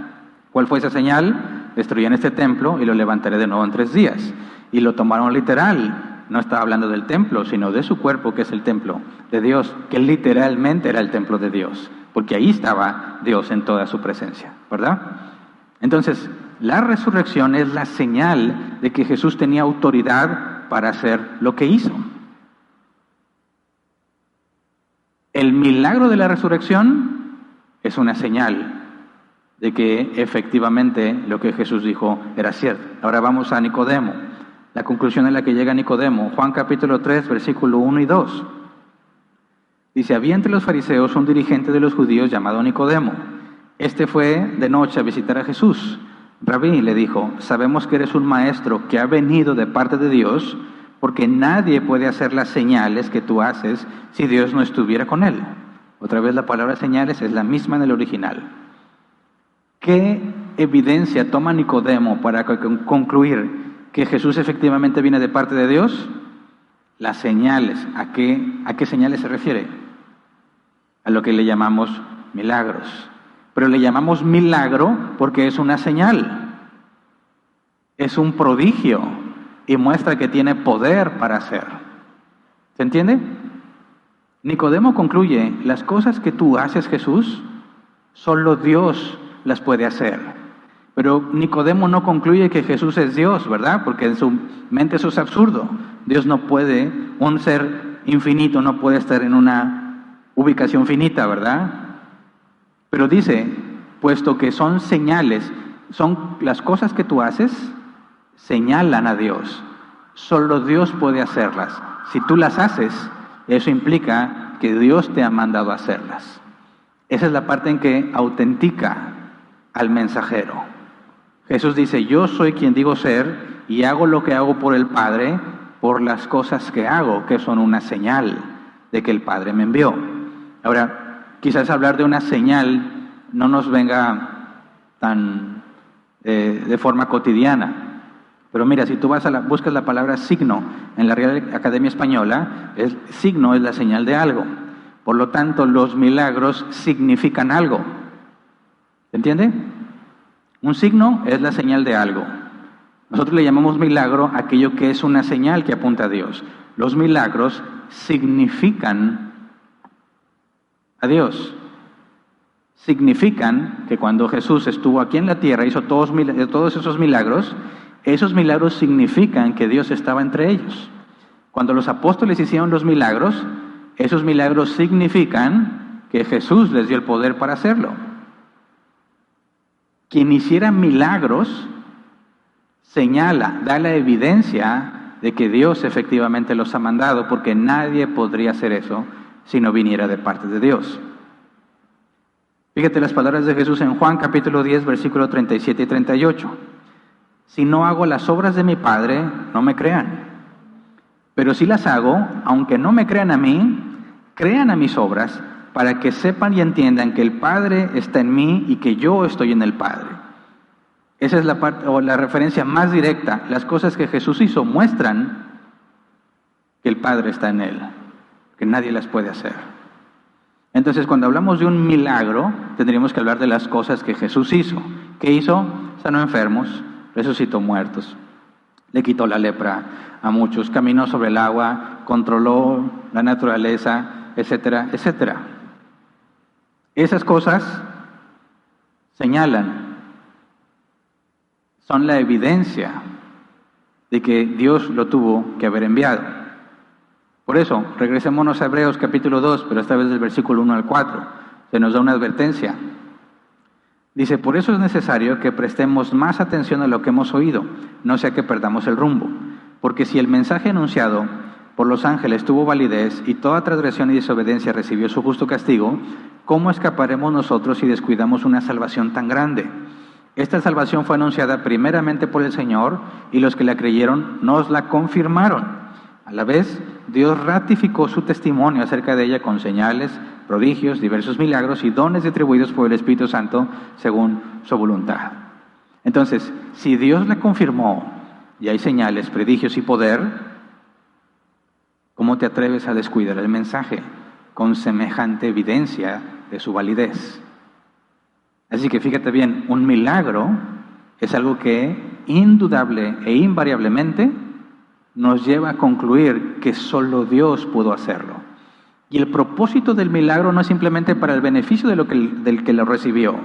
¿Cuál fue esa señal? Destruyan este templo y lo levantaré de nuevo en 3 días. Y lo tomaron literal. No estaba hablando del templo, sino de su cuerpo, que es el templo de Dios, que literalmente era el templo de Dios, porque ahí estaba Dios en toda su presencia, ¿verdad? Entonces, la resurrección es la señal de que Jesús tenía autoridad para hacer lo que hizo. El milagro de la resurrección es una señal de que efectivamente lo que Jesús dijo era cierto. Ahora vamos a Nicodemo, la conclusión en la que llega Nicodemo, Juan capítulo 3, versículo 1 y 2. Dice: había entre los fariseos un dirigente de los judíos llamado Nicodemo. Este fue de noche a visitar a Jesús. Rabí, le dijo, sabemos que eres un maestro que ha venido de parte de Dios, porque nadie puede hacer las señales que tú haces si Dios no estuviera con él. Otra vez la palabra señales es la misma en el original. ¿Qué evidencia toma Nicodemo para concluir que Jesús efectivamente viene de parte de Dios? Las señales. ¿A qué señales se refiere? A lo que le llamamos milagros. Pero le llamamos milagro porque es una señal. Es un prodigio y muestra que tiene poder para hacer. ¿Se entiende? Nicodemo concluye: las cosas que tú haces, Jesús, solo Dios las puede hacer. Pero Nicodemo no concluye que Jesús es Dios, ¿verdad? Porque en su mente eso es absurdo. Dios no puede, un ser infinito no puede estar en una ubicación finita, ¿verdad? Pero dice, puesto que son señales, son las cosas que tú haces, señalan a Dios. Solo Dios puede hacerlas. Si tú las haces, eso implica que Dios te ha mandado a hacerlas. Esa es la parte en que autentica al mensajero. Jesús dice: yo soy quien digo ser y hago lo que hago por el Padre, por las cosas que hago, que son una señal de que el Padre me envió. Ahora, quizás hablar de una señal no nos venga tan de forma cotidiana, pero mira, si tú buscas la palabra signo en la Real Academia Española, signo es la señal de algo. Por lo tanto, los milagros significan algo. ¿Se entiende? Un signo es la señal de algo. Nosotros le llamamos milagro aquello que es una señal que apunta a Dios. Los milagros significan a Dios. Significan que cuando Jesús estuvo aquí en la tierra, hizo todos esos milagros significan que Dios estaba entre ellos. Cuando los apóstoles hicieron los milagros, esos milagros significan que Jesús les dio el poder para hacerlo. Quien hiciera milagros señala, da la evidencia de que Dios efectivamente los ha mandado, porque nadie podría hacer eso si no viniera de parte de Dios. Fíjate las palabras de Jesús en Juan capítulo 10, versículos 37 y 38. Si no hago las obras de mi Padre, no me crean. Pero si las hago, aunque no me crean a mí, crean a mis obras, para que sepan y entiendan que el Padre está en mí y que yo estoy en el Padre. Esa es la parte o la referencia más directa. Las cosas que Jesús hizo muestran que el Padre está en él, que nadie las puede hacer. Entonces, cuando hablamos de un milagro, tendríamos que hablar de las cosas que Jesús hizo. ¿Qué hizo? sanó enfermos, resucitó muertos, le quitó la lepra a muchos, caminó sobre el agua, controló la naturaleza, etcétera, etcétera. Esas cosas señalan, son la evidencia de que Dios lo tuvo que haber enviado. Por eso, regresémonos a Hebreos capítulo 2, pero esta vez del versículo 1 al 4, se nos da una advertencia. Dice, por eso es necesario que prestemos más atención a lo que hemos oído, no sea que perdamos el rumbo. Porque si el mensaje anunciado por los ángeles tuvo validez y toda transgresión y desobediencia recibió su justo castigo, ¿cómo escaparemos nosotros si descuidamos una salvación tan grande? Esta salvación fue anunciada primeramente por el Señor y los que la creyeron nos la confirmaron. A la vez, Dios ratificó su testimonio acerca de ella con señales, prodigios, diversos milagros y dones distribuidos por el Espíritu Santo según su voluntad. Entonces, si Dios la confirmó y hay señales, prodigios y poder, ¿cómo te atreves a descuidar el mensaje con semejante evidencia de su validez? Así que fíjate bien, un milagro es algo que indudable e invariablemente nos lleva a concluir que solo Dios pudo hacerlo. Y el propósito del milagro no es simplemente para el beneficio del que lo recibió,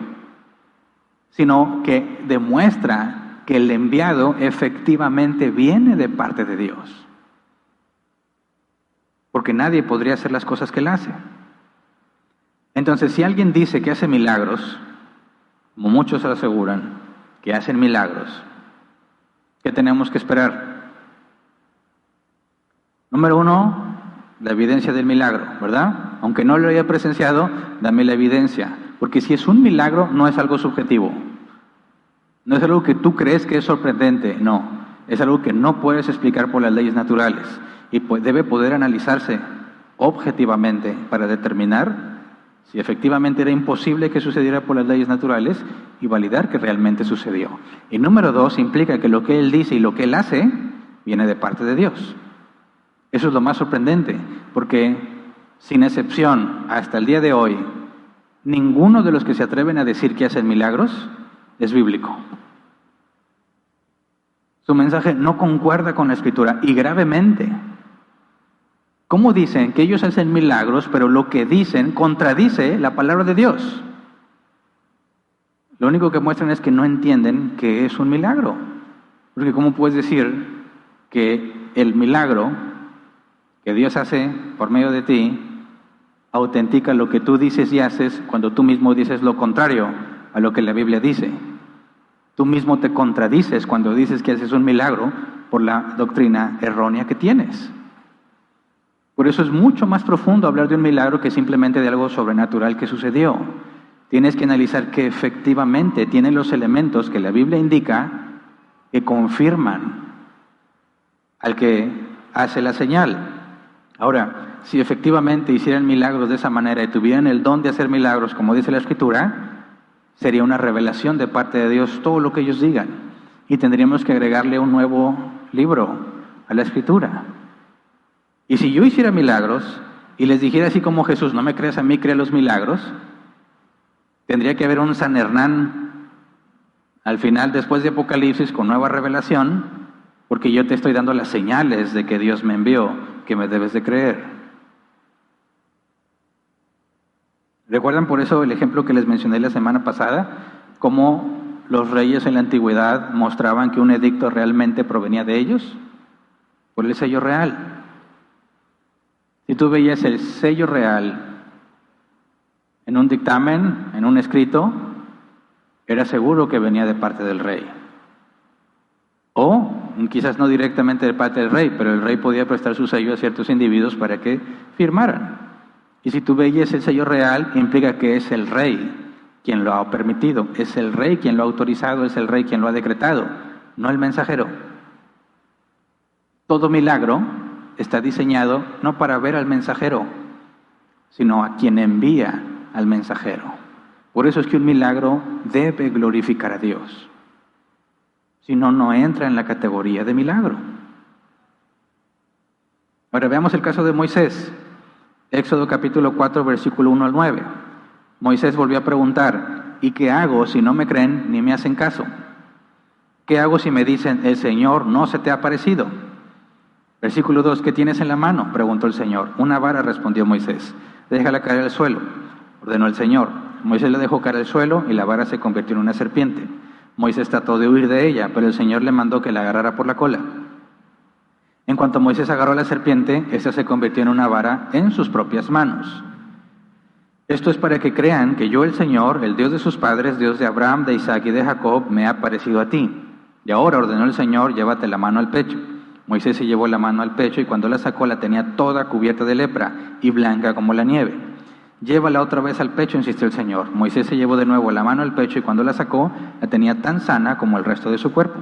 sino que demuestra que el enviado efectivamente viene de parte de Dios. Porque nadie podría hacer las cosas que Él hace. Entonces, si alguien dice que hace milagros, como muchos aseguran que hacen milagros, ¿qué tenemos que esperar? Número 1, la evidencia del milagro, ¿verdad? Aunque no lo haya presenciado, dame la evidencia. Porque si es un milagro, no es algo subjetivo. No es algo que tú crees que es sorprendente, no. Es algo que no puedes explicar por las leyes naturales. Y debe poder analizarse objetivamente para determinar si efectivamente era imposible que sucediera por las leyes naturales y validar que realmente sucedió. Y número 2, implica que lo que Él dice y lo que Él hace viene de parte de Dios. Eso es lo más sorprendente, porque sin excepción, hasta el día de hoy, ninguno de los que se atreven a decir que hacen milagros es bíblico. Su mensaje no concuerda con la Escritura, y gravemente. ¿Cómo dicen que ellos hacen milagros, pero lo que dicen contradice la palabra de Dios? Lo único que muestran es que no entienden que es un milagro. Porque ¿cómo puedes decir que el milagro que Dios hace por medio de ti autentica lo que tú dices y haces cuando tú mismo dices lo contrario a lo que la Biblia dice? Tú mismo te contradices cuando dices que haces un milagro por la doctrina errónea que tienes. Por eso es mucho más profundo hablar de un milagro que simplemente de algo sobrenatural que sucedió. Tienes que analizar que efectivamente tienen los elementos que la Biblia indica que confirman al que hace la señal. Ahora, si efectivamente hicieran milagros de esa manera y tuvieran el don de hacer milagros, como dice la Escritura, sería una revelación de parte de Dios todo lo que ellos digan. Y tendríamos que agregarle un nuevo libro a la Escritura. Y si yo hiciera milagros y les dijera así como Jesús, no me creas a mí, cree los milagros, tendría que haber un San Hernán al final, después de Apocalipsis, con nueva revelación, porque yo te estoy dando las señales de que Dios me envió, que me debes de creer. ¿Recuerdan por eso el ejemplo que les mencioné la semana pasada? Cómo los reyes en la antigüedad mostraban que un edicto realmente provenía de ellos, por el sello real. Si tú veías el sello real en un dictamen, en un escrito, era seguro que venía de parte del rey. O quizás no directamente de parte del rey, pero el rey podía prestar su sello a ciertos individuos para que firmaran. Y si tú veías el sello real, implica que es el rey quien lo ha permitido, es el rey quien lo ha autorizado, es el rey quien lo ha decretado, no el mensajero. Todo milagro está diseñado no para ver al mensajero, sino a quien envía al mensajero. Por eso es que un milagro debe glorificar a Dios. Si no, no entra en la categoría de milagro. Ahora veamos el caso de Moisés. Éxodo capítulo 4, versículo 1 al 9. Moisés volvió a preguntar, ¿y qué hago si no me creen ni me hacen caso? ¿Qué hago si me dicen, el Señor no se te ha aparecido? Versículo 2, ¿qué tienes en la mano?, preguntó el Señor. Una vara, respondió Moisés. Déjala caer al suelo, ordenó el Señor. Moisés la dejó caer al suelo y la vara se convirtió en una serpiente. Moisés trató de huir de ella, pero el Señor le mandó que la agarrara por la cola. En cuanto Moisés agarró a la serpiente, esta se convirtió en una vara en sus propias manos. Esto es para que crean que yo, el Señor, el Dios de sus padres, Dios de Abraham, de Isaac y de Jacob, me ha parecido a ti. Y ahora, ordenó el Señor, llévate la mano al pecho. Moisés se llevó la mano al pecho y cuando la sacó la tenía toda cubierta de lepra y blanca como la nieve. Llévala otra vez al pecho, insistió el Señor. Moisés se llevó de nuevo la mano al pecho y cuando la sacó la tenía tan sana como el resto de su cuerpo.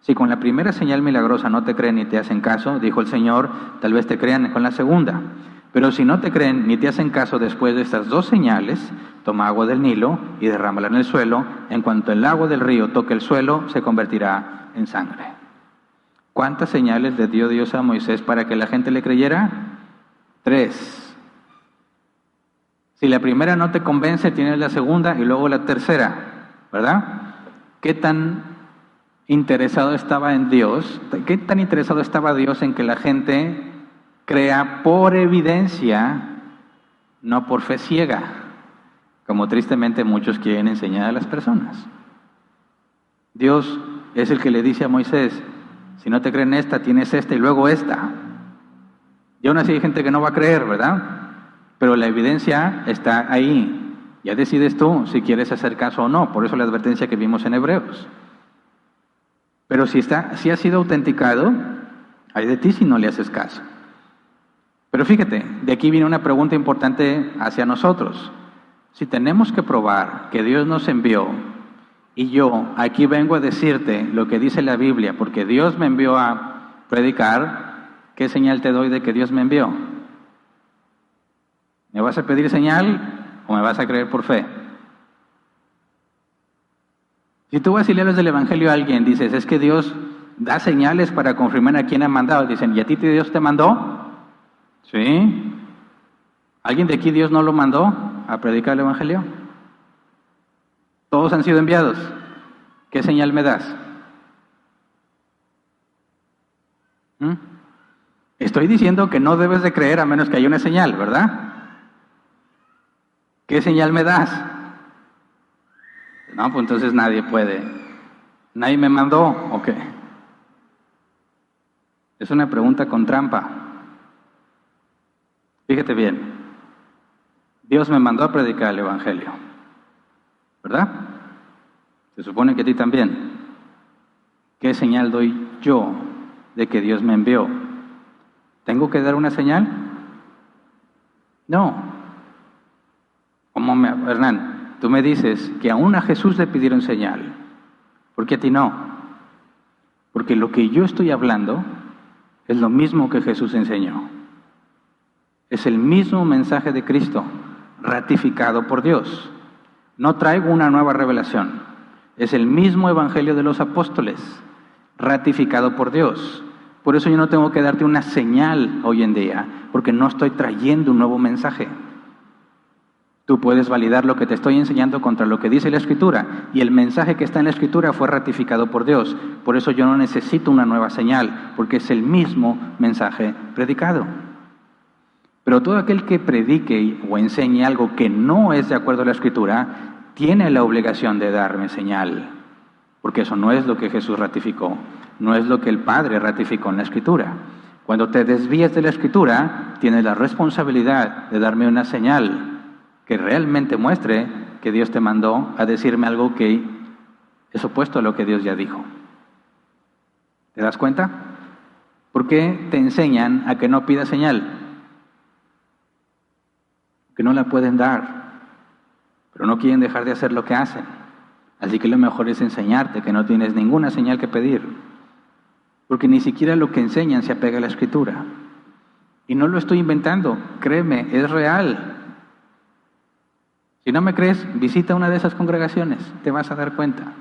Si con la primera señal milagrosa no te creen ni te hacen caso, dijo el Señor, tal vez te crean con la segunda. Pero si no te creen ni te hacen caso después de estas dos señales, toma agua del Nilo y derrámala en el suelo. En cuanto el agua del río toque el suelo, se convertirá en sangre. ¿Cuántas señales le dio Dios a Moisés para que la gente le creyera? 3. Si la primera no te convence, tienes la segunda y luego la tercera, ¿verdad? ¿Qué tan interesado estaba en Dios? ¿Qué tan interesado estaba Dios en que la gente crea por evidencia, no por fe ciega, como tristemente muchos quieren enseñar a las personas? Dios es el que le dice a Moisés, si no te creen esta, tienes esta y luego esta. Y aún así hay gente que no va a creer, ¿verdad? Pero la evidencia está ahí. Ya decides tú si quieres hacer caso o no. Por eso la advertencia que vimos en Hebreos. Pero si ha sido autenticado, hay de ti si no le haces caso. Pero fíjate, de aquí viene una pregunta importante hacia nosotros. Si tenemos que probar que Dios nos envió, y yo aquí vengo a decirte lo que dice la Biblia, porque Dios me envió a predicar, ¿qué señal te doy de que Dios me envió? ¿Me vas a pedir señal o me vas a creer por fe? Si tú vas y le hablas del Evangelio a alguien, dices, es que Dios da señales para confirmar a quién ha mandado. Dicen, ¿y a ti Dios te mandó? ¿Sí? ¿Alguien de aquí Dios no lo mandó a predicar el Evangelio? Todos han sido enviados. ¿Qué señal me das? Estoy diciendo que no debes de creer a menos que haya una señal, ¿verdad? ¿Qué señal me das? No, pues entonces nadie puede. ¿Nadie me mandó o qué? Es una pregunta con trampa. Fíjate bien. Dios me mandó a predicar el Evangelio, ¿verdad? Se supone que a ti también. ¿Qué señal doy yo de que Dios me envió? ¿Tengo que dar una señal? No. Hernán, tú me dices que aún a Jesús le pidieron señal. ¿Por qué a ti no? Porque lo que yo estoy hablando es lo mismo que Jesús enseñó. Es el mismo mensaje de Cristo, ratificado por Dios. No traigo una nueva revelación. Es el mismo evangelio de los apóstoles, ratificado por Dios. Por eso yo no tengo que darte una señal hoy en día, porque no estoy trayendo un nuevo mensaje. Tú puedes validar lo que te estoy enseñando contra lo que dice la Escritura, y el mensaje que está en la Escritura fue ratificado por Dios. Por eso yo no necesito una nueva señal, porque es el mismo mensaje predicado. Pero todo aquel que predique o enseñe algo que no es de acuerdo a la Escritura, tiene la obligación de darme señal, porque eso no es lo que Jesús ratificó, no es lo que el Padre ratificó en la Escritura. Cuando te desvíes de la Escritura, tienes la responsabilidad de darme una señal que realmente muestre que Dios te mandó a decirme algo que es opuesto a lo que Dios ya dijo. ¿Te das cuenta? ¿Por qué te enseñan a que no pidas señal? Que no la pueden dar, pero no quieren dejar de hacer lo que hacen. Así que lo mejor es enseñarte que no tienes ninguna señal que pedir, porque ni siquiera lo que enseñan se apega a la Escritura. Y no lo estoy inventando, créeme, es real. Si no me crees, visita una de esas congregaciones, te vas a dar cuenta.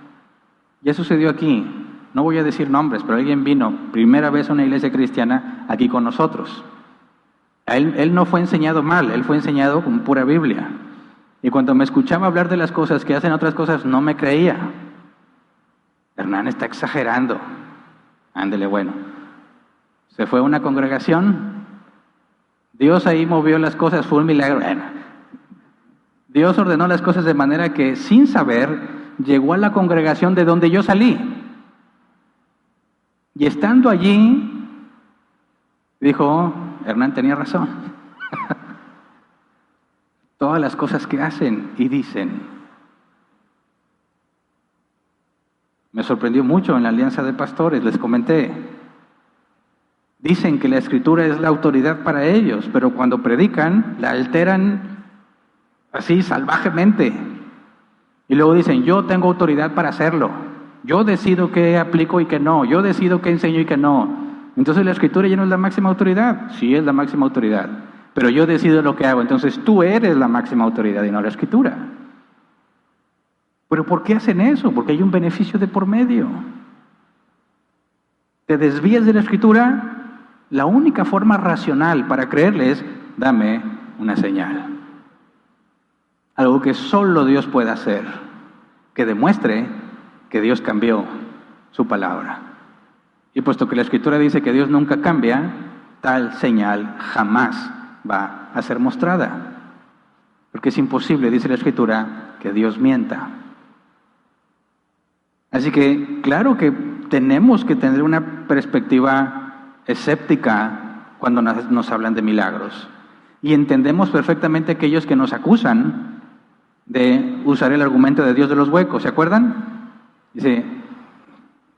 Ya sucedió aquí, no voy a decir nombres, pero alguien vino primera vez a una iglesia cristiana aquí con nosotros. Él no fue enseñado mal, él fue enseñado con pura Biblia. Y cuando me escuchaba hablar de las cosas que hacen otras cosas, no me creía. Hernán está exagerando. Ándele, bueno. Se fue a una congregación, Dios ahí movió las cosas, fue un milagro. Bueno, Dios ordenó las cosas de manera que sin saber llegó a la congregación de donde yo salí. Y estando allí, dijo, "Oh, Hernán tenía razón". Todas las cosas que hacen y dicen. Me sorprendió mucho en la Alianza de Pastores, les comenté. Dicen que la Escritura es la autoridad para ellos, pero cuando predican, la alteran así salvajemente. Y luego dicen, yo tengo autoridad para hacerlo. Yo decido qué aplico y qué no. Yo decido qué enseño y qué no. Entonces la Escritura ya no es la máxima autoridad. Sí, es la máxima autoridad. Pero yo decido lo que hago. Entonces tú eres la máxima autoridad y no la Escritura. ¿Pero por qué hacen eso? Porque hay un beneficio de por medio. Te desvías de la Escritura. La única forma racional para creerle es, dame una señal. Algo que solo Dios puede hacer, que demuestre que Dios cambió su palabra. Y puesto que la Escritura dice que Dios nunca cambia, tal señal jamás va a ser mostrada. Porque es imposible, dice la Escritura, que Dios mienta. Así que, claro que tenemos que tener una perspectiva escéptica cuando nos hablan de milagros. Y entendemos perfectamente aquellos que nos acusan de usar el argumento de Dios de los huecos. ¿Se acuerdan? Dice,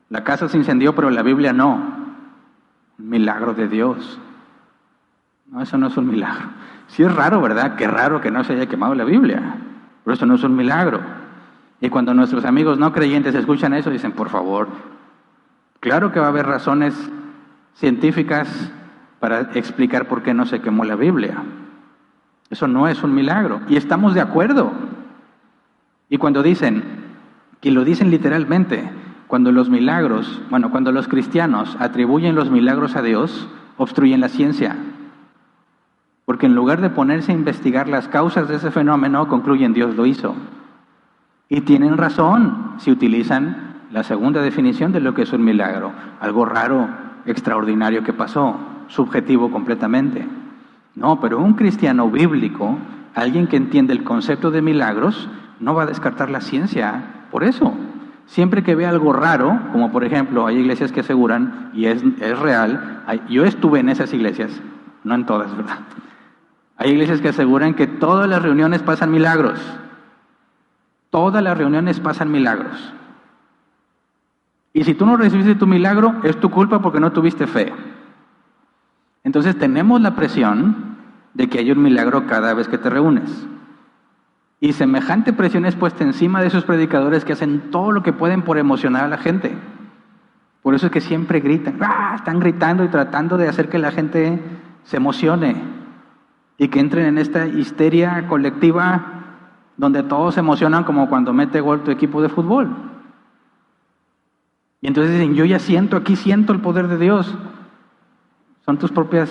la casa se incendió, pero la Biblia no. Un milagro de Dios. No, eso no es un milagro. Sí es raro, ¿verdad? Qué raro que no se haya quemado la Biblia. Pero eso no es un milagro. Y cuando nuestros amigos no creyentes escuchan eso, dicen, por favor, claro que va a haber razones científicas para explicar por qué no se quemó la Biblia. Eso no es un milagro. Y estamos de acuerdo. Y cuando dicen, que lo dicen literalmente, cuando los cristianos atribuyen los milagros a Dios, obstruyen la ciencia. Porque en lugar de ponerse a investigar las causas de ese fenómeno, concluyen Dios lo hizo. Y tienen razón si utilizan la segunda definición de lo que es un milagro. Algo raro, extraordinario que pasó, subjetivo completamente. No, pero un cristiano bíblico, alguien que entiende el concepto de milagros, no va a descartar la ciencia por eso. Siempre que ve algo raro, como por ejemplo, hay iglesias que aseguran, y es real, yo estuve en esas iglesias, no en todas, ¿verdad? Hay iglesias que aseguran que todas las reuniones pasan milagros. Todas las reuniones pasan milagros. Y si tú no recibiste tu milagro, es tu culpa porque no tuviste fe. Entonces tenemos la presión de que hay un milagro cada vez que te reúnes. Y semejante presión es puesta encima de esos predicadores que hacen todo lo que pueden por emocionar a la gente. Por eso es que siempre gritan, están gritando y tratando de hacer que la gente se emocione y que entren en esta histeria colectiva donde todos se emocionan como cuando mete gol tu equipo de fútbol. Y entonces dicen, yo ya siento el poder de Dios. Son tus propias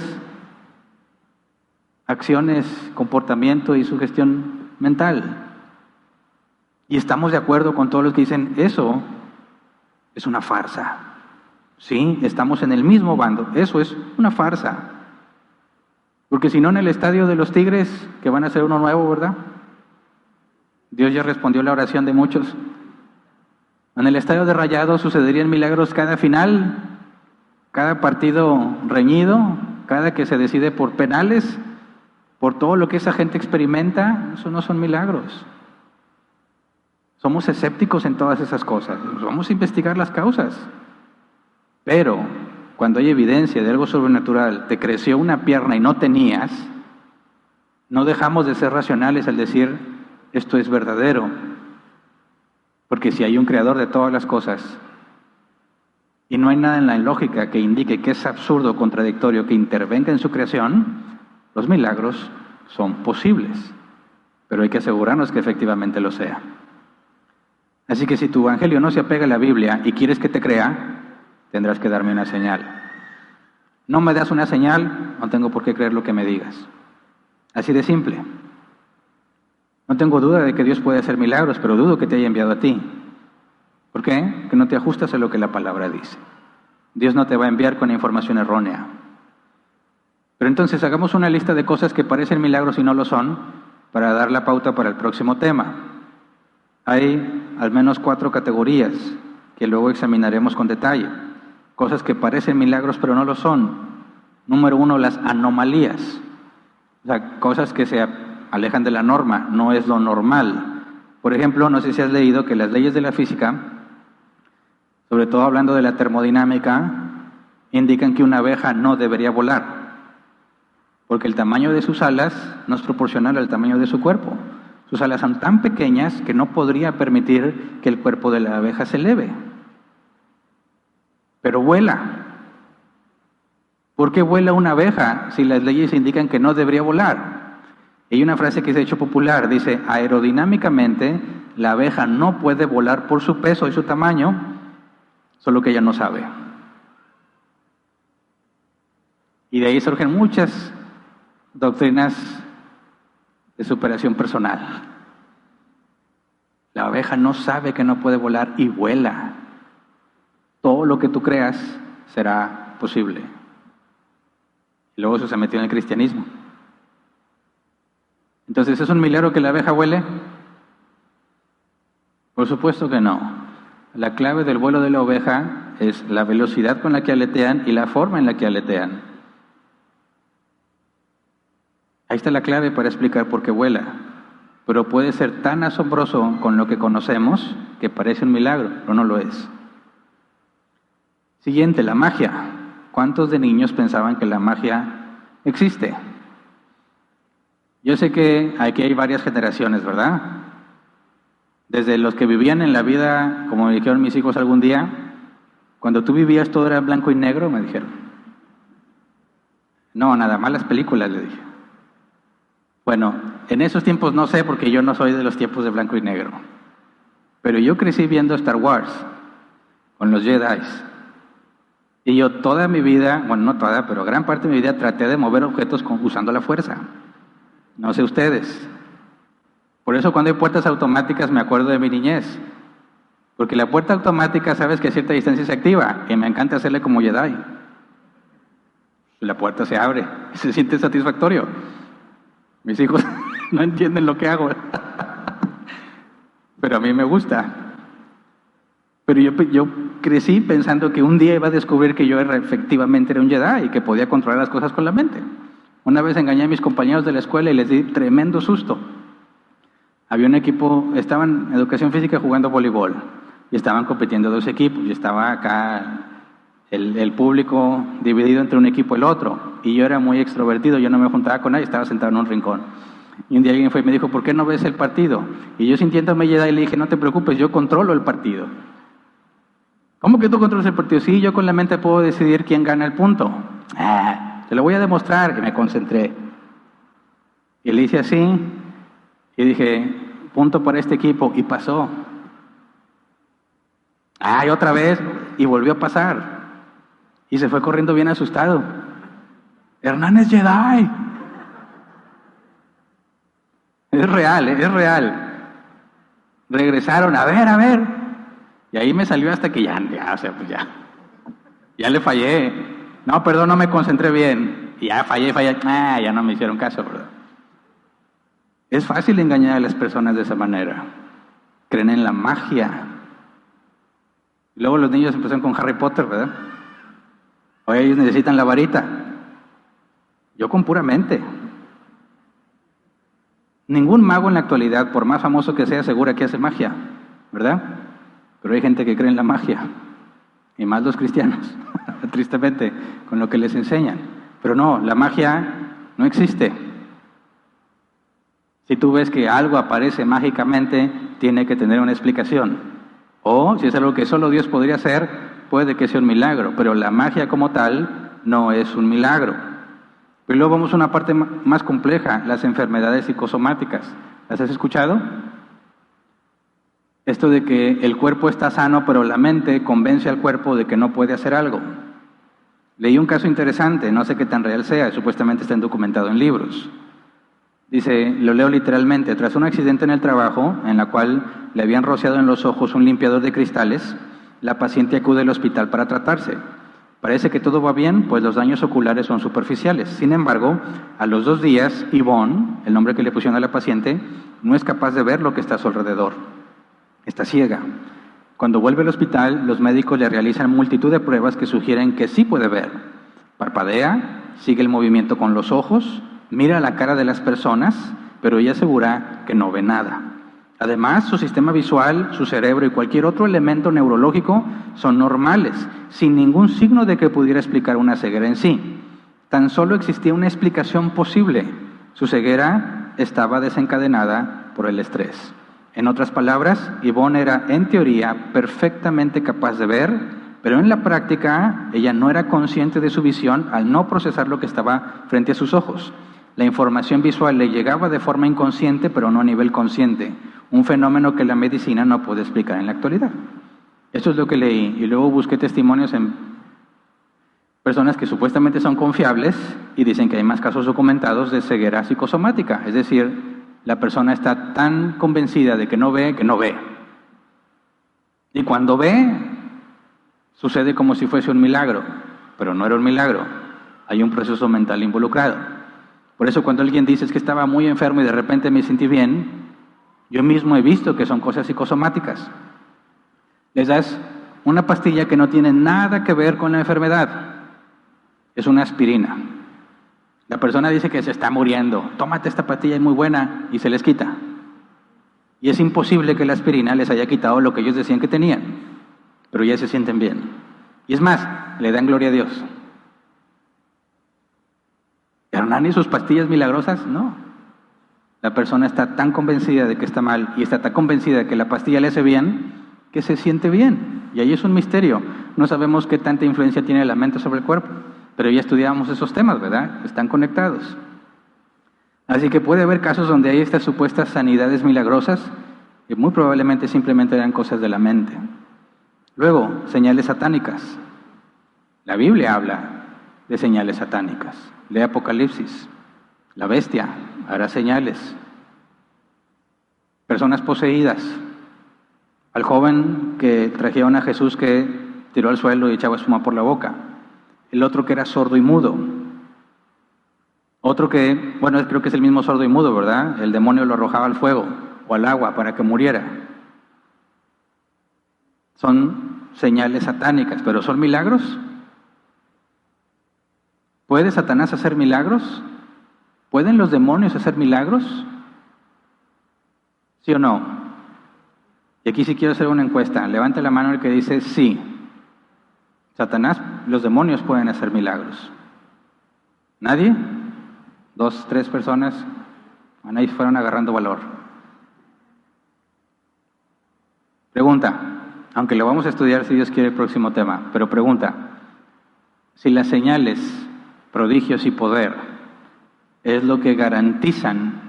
acciones, comportamiento y sugestión mental. Y estamos de acuerdo con todos los que dicen, eso es una farsa. Sí, estamos en el mismo bando, eso es una farsa. Porque si no, en el estadio de los Tigres, que van a hacer uno nuevo, ¿verdad? Dios ya respondió la oración de muchos. En el estadio de Rayados sucederían milagros cada final, cada partido reñido, cada que se decide por penales, por todo lo que esa gente experimenta. Eso no son milagros. Somos escépticos en todas esas cosas. Vamos a investigar las causas. Pero cuando hay evidencia de algo sobrenatural, te creció una pierna y no tenías, no dejamos de ser racionales al decir, esto es verdadero. Porque si hay un creador de todas las cosas y no hay nada en la lógica que indique que es absurdo o contradictorio que intervenga en su creación, los milagros son posibles. Pero hay que asegurarnos que efectivamente lo sea. Así que si tu evangelio no se apega a la Biblia y quieres que te crea, tendrás que darme una señal. No me das una señal, no tengo por qué creer lo que me digas. Así de simple. No tengo duda de que Dios puede hacer milagros, pero dudo que te haya enviado a ti. ¿Por qué? Que no te ajustas a lo que la palabra dice. Dios no te va a enviar con información errónea. Pero entonces hagamos una lista de cosas que parecen milagros y no lo son, para dar la pauta para el próximo tema. Hay al menos 4 categorías que luego examinaremos con detalle. Cosas que parecen milagros pero no lo son. Número 1, las anomalías. O sea, cosas que se alejan de la norma, no es lo normal. Por ejemplo, no sé si has leído que las leyes de la física, sobre todo hablando de la termodinámica, indican que una abeja no debería volar, porque el tamaño de sus alas no es proporcional al tamaño de su cuerpo. Sus alas son tan pequeñas que no podría permitir que el cuerpo de la abeja se eleve. Pero vuela. ¿Por qué vuela una abeja si las leyes indican que no debería volar? Y hay una frase que se ha hecho popular, dice, aerodinámicamente la abeja no puede volar por su peso y su tamaño, solo que ella no sabe. Y de ahí surgen muchas doctrinas de superación personal. La abeja no sabe que no puede volar y vuela. Todo lo que tú creas será posible. Y luego eso se metió en el cristianismo. Entonces, ¿es un milagro que la abeja vuele? Por supuesto que no. La clave del vuelo de la oveja es la velocidad con la que aletean y la forma en la que aletean. Ahí está la clave para explicar por qué vuela. Pero puede ser tan asombroso con lo que conocemos que parece un milagro, pero no lo es. Siguiente, la magia. ¿Cuántos de niños pensaban que la magia existe? Yo sé que aquí hay varias generaciones, ¿verdad? Desde los que vivían en la vida, como me dijeron mis hijos algún día, cuando tú vivías todo era blanco y negro, me dijeron. No, nada más las películas, le dije. Bueno, en esos tiempos no sé, porque yo no soy de los tiempos de blanco y negro. Pero yo crecí viendo Star Wars, con los Jedi. Y yo toda mi vida, bueno, no toda, pero gran parte de mi vida traté de mover objetos usando la fuerza. No sé ustedes. Por eso cuando hay puertas automáticas me acuerdo de mi niñez. Porque la puerta automática sabes que a cierta distancia se activa. Y me encanta hacerle como Jedi. La puerta se abre. Se siente satisfactorio. Mis hijos no entienden lo que hago. Pero a mí me gusta. Pero yo crecí pensando que un día iba a descubrir que yo efectivamente era un Jedi y que podía controlar las cosas con la mente. Una vez engañé a mis compañeros de la escuela y les di tremendo susto. Había un equipo, estaban en educación física jugando voleibol y estaban compitiendo 2 equipos y estaba acá el público dividido entre un equipo y el otro. Y yo era muy extrovertido, yo no me juntaba con nadie, estaba sentado en un rincón. Y un día alguien fue y me dijo, ¿por qué no ves el partido? Y yo sintiéndome Jedi le dije, no te preocupes, yo controlo el partido. ¿Cómo que tú controlas el partido? Sí, yo con la mente puedo decidir quién gana el punto. Te lo voy a demostrar. Y me concentré. Y le hice así, y dije, punto para este equipo, y pasó. Y otra vez, y volvió a pasar. Y se fue corriendo bien asustado. Hernán es Jedi. Es real, es real. Regresaron, a ver. Y ahí me salió hasta que ya le fallé. No, perdón, no me concentré bien. Y ya fallé. Ya no me hicieron caso, ¿verdad? Es fácil engañar a las personas de esa manera. Creen en la magia. Y luego los niños empezaron con Harry Potter, ¿verdad? Hoy ellos necesitan la varita. Yo con pura mente. Ningún mago en la actualidad, por más famoso que sea, asegura que hace magia, ¿verdad? Pero hay gente que cree en la magia. Y más los cristianos, tristemente, con lo que les enseñan. Pero no, la magia no existe. Si tú ves que algo aparece mágicamente, tiene que tener una explicación. O si es algo que solo Dios podría hacer, puede que sea un milagro. Pero la magia como tal no es un milagro. Pero luego vamos a una parte más compleja, las enfermedades psicosomáticas. ¿Las has escuchado? Esto de que el cuerpo está sano, pero la mente convence al cuerpo de que no puede hacer algo. Leí un caso interesante, no sé qué tan real sea, supuestamente está documentado en libros. Dice, lo leo literalmente: tras un accidente en el trabajo, en la cual le habían rociado en los ojos un limpiador de cristales, la paciente acude al hospital para tratarse. Parece que todo va bien, pues los daños oculares son superficiales. Sin embargo, a los 2 días, Yvonne, el nombre que le pusieron a la paciente, no es capaz de ver lo que está a su alrededor. Está ciega. Cuando vuelve al hospital, los médicos le realizan multitud de pruebas que sugieren que sí puede ver. Parpadea, sigue el movimiento con los ojos, mira la cara de las personas, pero ella asegura que no ve nada. Además, su sistema visual, su cerebro y cualquier otro elemento neurológico son normales, sin ningún signo de que pudiera explicar una ceguera en sí. Tan solo existía una explicación posible: su ceguera estaba desencadenada por el estrés. En otras palabras, Yvonne era, en teoría, perfectamente capaz de ver, pero en la práctica ella no era consciente de su visión al no procesar lo que estaba frente a sus ojos. La información visual le llegaba de forma inconsciente, pero no a nivel consciente, un fenómeno que la medicina no puede explicar en la actualidad. Esto es lo que leí, y luego busqué testimonios en personas que supuestamente son confiables y dicen que hay más casos documentados de ceguera psicosomática, es decir, la persona está tan convencida de que no ve, y cuando ve, sucede como si fuese un milagro, pero no era un milagro, hay un proceso mental involucrado. Por eso cuando alguien dice es que estaba muy enfermo y de repente me sentí bien, yo mismo he visto que son cosas psicosomáticas. Les das una pastilla que no tiene nada que ver con la enfermedad, es una aspirina. La persona dice que se está muriendo, tómate esta pastilla, es muy buena, y se les quita. Y es imposible que la aspirina les haya quitado lo que ellos decían que tenían, pero ya se sienten bien. Y es más, le dan gloria a Dios. ¿Hernán y sus pastillas milagrosas? No. La persona está tan convencida de que está mal y está tan convencida de que la pastilla le hace bien, que se siente bien. Y ahí es un misterio. No sabemos qué tanta influencia tiene la mente sobre el cuerpo, pero ya estudiábamos esos temas, ¿verdad? Están conectados. Así que puede haber casos donde hay estas supuestas sanidades milagrosas que muy probablemente simplemente eran cosas de la mente. Luego, señales satánicas. La Biblia habla de señales satánicas. Lee Apocalipsis. La bestia hará señales. Personas poseídas. Al joven que trajeron a Jesús que tiró al suelo y echaba espuma por la boca. El otro que era sordo y mudo. Otro que, bueno, creo que es el mismo sordo y mudo, ¿verdad? El demonio lo arrojaba al fuego o al agua para que muriera. Son señales satánicas, pero ¿son milagros? ¿Puede Satanás hacer milagros? ¿Pueden los demonios hacer milagros? ¿Sí o no? Y aquí sí quiero hacer una encuesta. Levante la mano el que dice sí. Satanás, los demonios pueden hacer milagros. ¿Nadie? 2, 3 personas. Bueno, ahí fueron agarrando valor. Pregunta, aunque lo vamos a estudiar si Dios quiere el próximo tema, pero pregunta, si las señales, prodigios y poder es lo que garantizan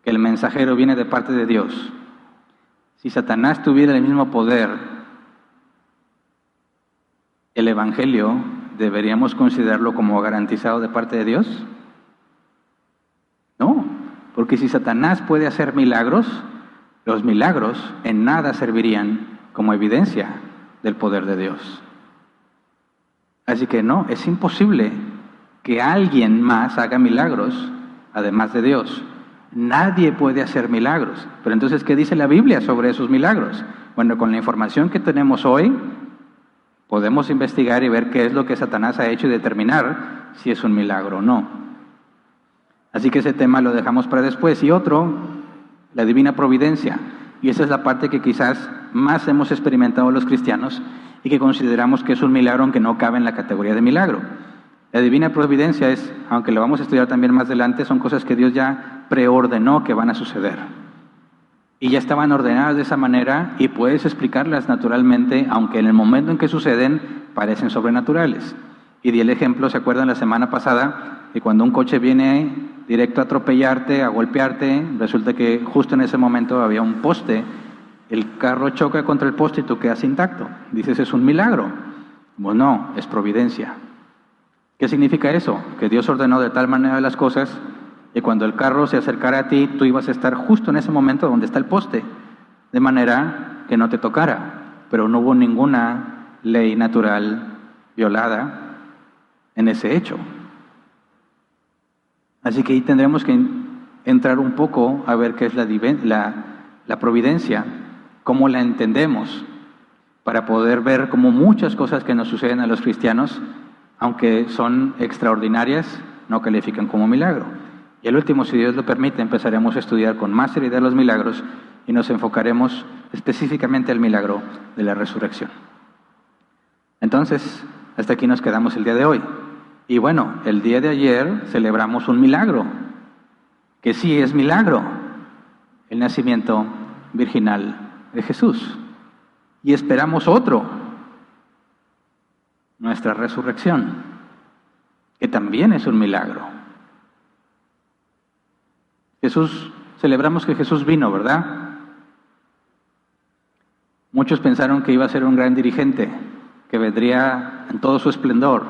que el mensajero viene de parte de Dios, si Satanás tuviera el mismo poder, ¿el Evangelio deberíamos considerarlo como garantizado de parte de Dios? No, porque si Satanás puede hacer milagros, los milagros en nada servirían como evidencia del poder de Dios. Así que no, es imposible que alguien más haga milagros además de Dios. Nadie puede hacer milagros. Pero entonces, ¿qué dice la Biblia sobre esos milagros? Bueno, con la información que tenemos hoy, podemos investigar y ver qué es lo que Satanás ha hecho y determinar si es un milagro o no. Así que ese tema lo dejamos para después. Y otro, la divina providencia. Y esa es la parte que quizás más hemos experimentado los cristianos y que consideramos que es un milagro aunque no cabe en la categoría de milagro. La divina providencia es, aunque lo vamos a estudiar también más adelante, son cosas que Dios ya preordenó que van a suceder. Y ya estaban ordenadas de esa manera y puedes explicarlas naturalmente, aunque en el momento en que suceden parecen sobrenaturales. Y di el ejemplo, ¿se acuerdan la semana pasada? De cuando un coche viene directo a atropellarte, a golpearte, resulta que justo en ese momento había un poste, el carro choca contra el poste y tú quedas intacto. Dices, ¿es un milagro? Bueno, no, es providencia. ¿Qué significa eso? Que Dios ordenó de tal manera las cosas Y cuando el carro se acercara a ti, tú ibas a estar justo en ese momento donde está el poste, de manera que no te tocara. Pero no hubo ninguna ley natural violada en ese hecho. Así que ahí tendremos que entrar un poco a ver qué es la providencia, cómo la entendemos, para poder ver cómo muchas cosas que nos suceden a los cristianos, aunque son extraordinarias, no califican como milagro. Y al último, si Dios lo permite, empezaremos a estudiar con más seriedad los milagros y nos enfocaremos específicamente al milagro de la resurrección. Entonces, hasta aquí nos quedamos el día de hoy. Y bueno, el día de ayer celebramos un milagro, que sí es milagro, el nacimiento virginal de Jesús. Y esperamos otro, nuestra resurrección, que también es un milagro. Celebramos que Jesús vino, ¿verdad? Muchos pensaron que iba a ser un gran dirigente, que vendría en todo su esplendor.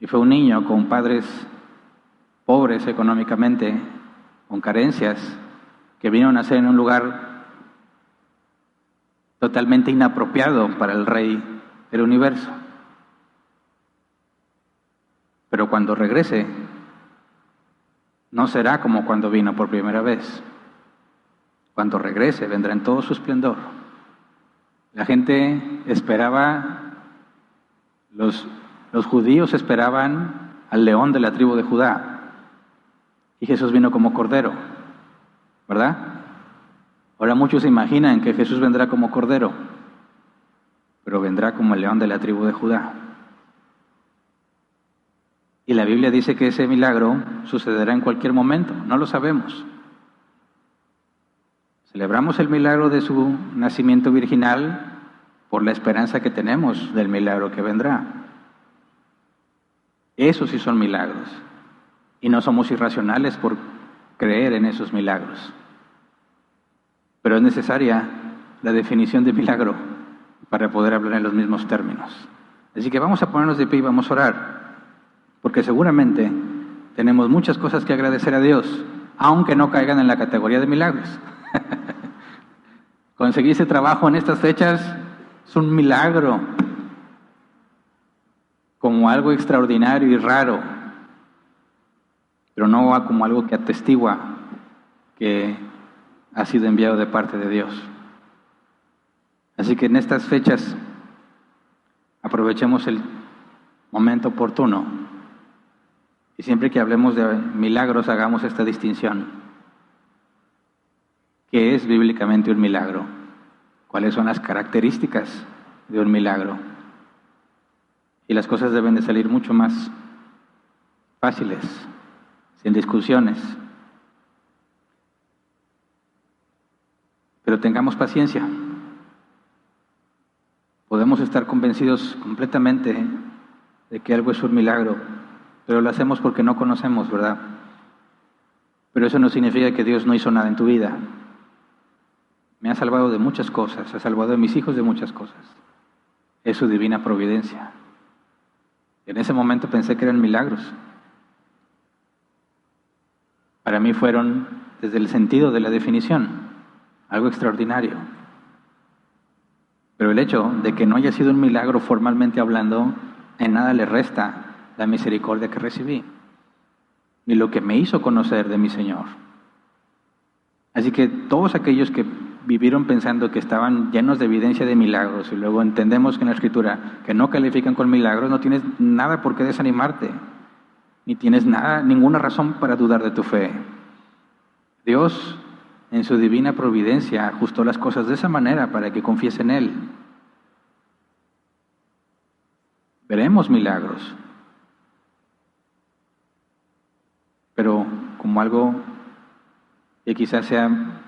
Y fue un niño con padres pobres económicamente, con carencias, que vino a nacer en un lugar totalmente inapropiado para el Rey del universo. Pero cuando regrese, no será como cuando vino por primera vez. Cuando regrese, vendrá en todo su esplendor. La gente esperaba, los judíos esperaban al león de la tribu de Judá. Y Jesús vino como cordero, ¿verdad? Ahora muchos imaginan que Jesús vendrá como cordero, pero vendrá como el león de la tribu de Judá. Y la Biblia dice que ese milagro sucederá en cualquier momento, no lo sabemos. Celebramos el milagro de su nacimiento virginal por la esperanza que tenemos del milagro que vendrá. Esos sí son milagros. Y no somos irracionales por creer en esos milagros. Pero es necesaria la definición de milagro para poder hablar en los mismos términos. Así que vamos a ponernos de pie y vamos a orar. Porque seguramente tenemos muchas cosas que agradecer a Dios, aunque no caigan en la categoría de milagros. Conseguir ese trabajo en estas fechas es un milagro, como algo extraordinario y raro, pero no como algo que atestigua que ha sido enviado de parte de Dios. Así que en estas fechas aprovechemos el momento oportuno. Y siempre que hablemos de milagros, hagamos esta distinción. ¿Qué es bíblicamente un milagro? ¿Cuáles son las características de un milagro? Y las cosas deben de salir mucho más fáciles, sin discusiones. Pero tengamos paciencia. Podemos estar convencidos completamente de que algo es un milagro, pero lo hacemos porque no conocemos, ¿verdad? Pero eso no significa que Dios no hizo nada en tu vida. Me ha salvado de muchas cosas, ha salvado a mis hijos de muchas cosas. Es su divina providencia. En ese momento pensé que eran milagros. Para mí fueron, desde el sentido de la definición, algo extraordinario. Pero el hecho de que no haya sido un milagro formalmente hablando, en nada le resta la misericordia que recibí y lo que me hizo conocer de mi Señor. Así que todos aquellos que vivieron pensando que estaban llenos de evidencia de milagros y luego entendemos que en la Escritura que no califican con milagros, no tienes nada por qué desanimarte, ni tienes ninguna razón para dudar de tu fe. Dios, en su divina providencia, ajustó las cosas de esa manera para que confíes en Él. Veremos milagros, pero como algo que quizás sea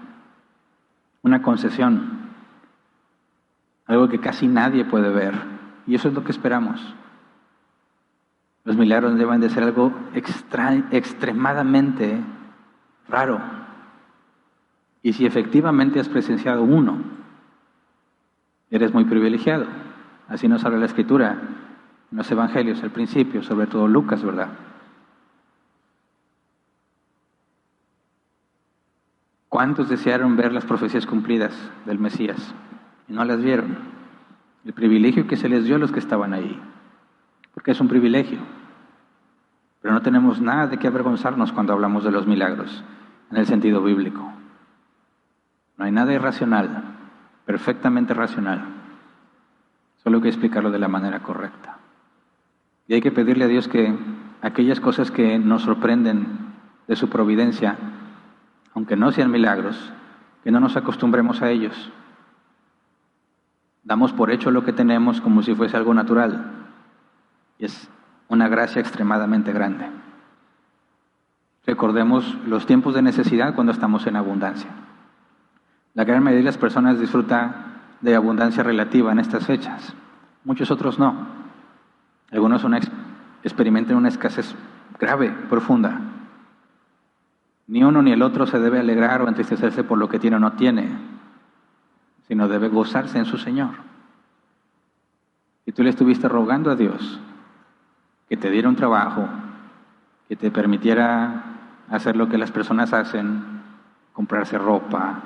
una concesión, algo que casi nadie puede ver, y eso es lo que esperamos. Los milagros deben de ser algo extremadamente raro, y si efectivamente has presenciado uno, eres muy privilegiado. Así nos habla la Escritura en los Evangelios al principio, sobre todo Lucas, ¿verdad? ¿Cuántos desearon ver las profecías cumplidas del Mesías y no las vieron? El privilegio que se les dio a los que estaban ahí, porque es un privilegio. Pero no tenemos nada de qué avergonzarnos cuando hablamos de los milagros, en el sentido bíblico. No hay nada irracional, perfectamente racional. Solo hay que explicarlo de la manera correcta. Y hay que pedirle a Dios que aquellas cosas que nos sorprenden de su providencia, aunque no sean milagros, que no nos acostumbremos a ellos. Damos por hecho lo que tenemos como si fuese algo natural. Y es una gracia extremadamente grande. Recordemos los tiempos de necesidad cuando estamos en abundancia. La gran mayoría de las personas disfruta de abundancia relativa en estas fechas. Muchos otros no. Algunos experimentan una escasez grave, profunda. Ni uno ni el otro se debe alegrar o entristecerse por lo que tiene o no tiene, sino debe gozarse en su Señor. Si tú le estuviste rogando a Dios que te diera un trabajo, que te permitiera hacer lo que las personas hacen, comprarse ropa,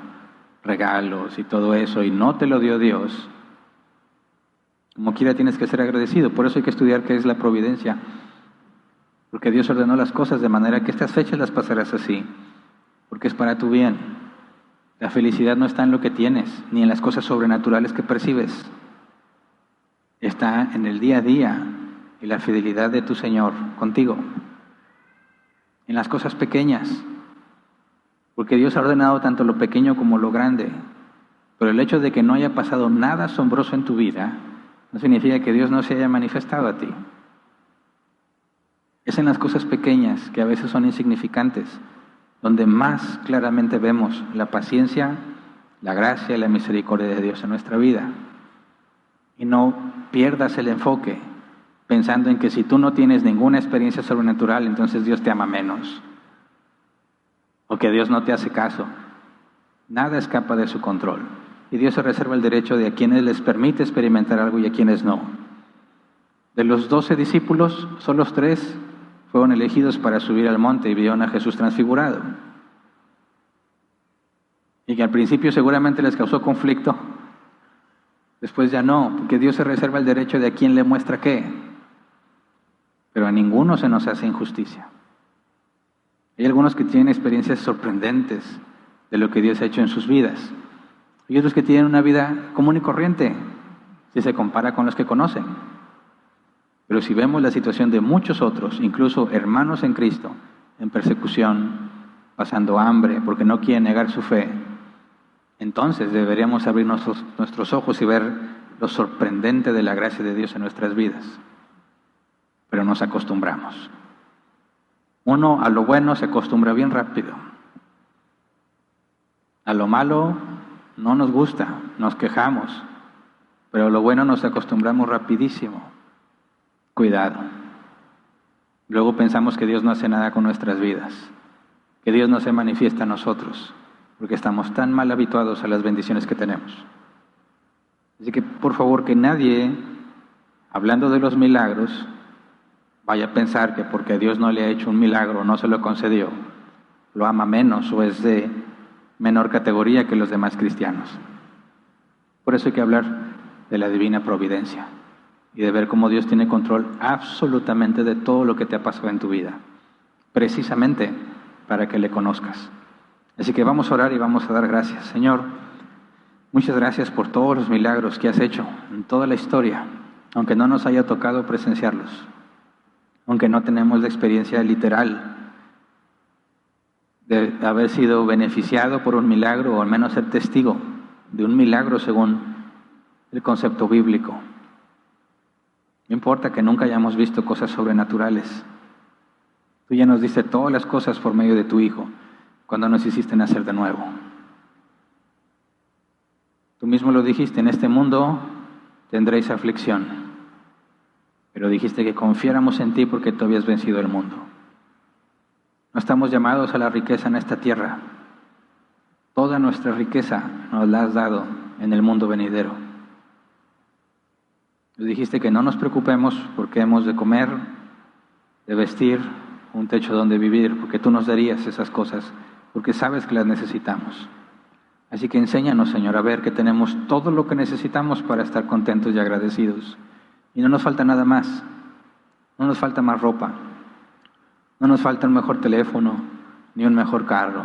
regalos y todo eso, y no te lo dio Dios, como quiera tienes que ser agradecido. Por eso hay que estudiar qué es la providencia, porque Dios ordenó las cosas de manera que estas fechas las pasarás así, porque es para tu bien. La felicidad no está en lo que tienes, ni en las cosas sobrenaturales que percibes. Está en el día a día y la fidelidad de tu Señor contigo, en las cosas pequeñas, porque Dios ha ordenado tanto lo pequeño como lo grande. Pero el hecho de que no haya pasado nada asombroso en tu vida no significa que Dios no se haya manifestado a ti. Es en las cosas pequeñas, que a veces son insignificantes, donde más claramente vemos la paciencia, la gracia y la misericordia de Dios en nuestra vida. Y no pierdas el enfoque pensando en que si tú no tienes ninguna experiencia sobrenatural, entonces Dios te ama menos, o que Dios no te hace caso. Nada escapa de su control, y Dios se reserva el derecho de a quienes les permite experimentar algo y a quienes no. De los 12 discípulos, solo 3 fueron elegidos para subir al monte y vieron a Jesús transfigurado, y que al principio seguramente les causó conflicto, después ya no, porque Dios se reserva el derecho de a quien le muestra qué. Pero a ninguno se nos hace injusticia. Hay algunos que tienen experiencias sorprendentes de lo que Dios ha hecho en sus vidas, y otros que tienen una vida común y corriente si se compara con los que conocen. Pero si vemos la situación de muchos otros, incluso hermanos en Cristo, en persecución, pasando hambre porque no quieren negar su fe, entonces deberíamos abrir nuestros ojos y ver lo sorprendente de la gracia de Dios en nuestras vidas. Pero nos acostumbramos. Uno a lo bueno se acostumbra bien rápido. A lo malo no nos gusta, nos quejamos, pero a lo bueno nos acostumbramos rapidísimo. Cuidado. Luego pensamos que Dios no hace nada con nuestras vidas, que Dios no se manifiesta a nosotros, porque estamos tan mal habituados a las bendiciones que tenemos. Así que por favor, que nadie, hablando de los milagros, vaya a pensar que porque Dios no le ha hecho un milagro, no se lo concedió, lo ama menos o es de menor categoría que los demás cristianos. Por eso hay que hablar de la divina providencia y de ver cómo Dios tiene control absolutamente de todo lo que te ha pasado en tu vida, precisamente para que le conozcas. Así que vamos a orar y vamos a dar gracias. Señor, muchas gracias por todos los milagros que has hecho en toda la historia, aunque no nos haya tocado presenciarlos, aunque no tenemos la experiencia literal de haber sido beneficiado por un milagro, o al menos ser testigo de un milagro según el concepto bíblico. No importa que nunca hayamos visto cosas sobrenaturales. Tú ya nos diste todas las cosas por medio de tu Hijo, cuando nos hiciste nacer de nuevo. Tú mismo lo dijiste, en este mundo tendréis aflicción, pero dijiste que confiáramos en ti porque tú habías vencido el mundo. No estamos llamados a la riqueza en esta tierra. Toda nuestra riqueza nos la has dado en el mundo venidero. Tú dijiste que no nos preocupemos porque hemos de comer, de vestir, un techo donde vivir, porque tú nos darías esas cosas porque sabes que las necesitamos. Así que enséñanos, Señor, a ver que tenemos todo lo que necesitamos para estar contentos y agradecidos. Y no nos falta nada más. No nos falta más ropa. No nos falta un mejor teléfono, ni un mejor carro.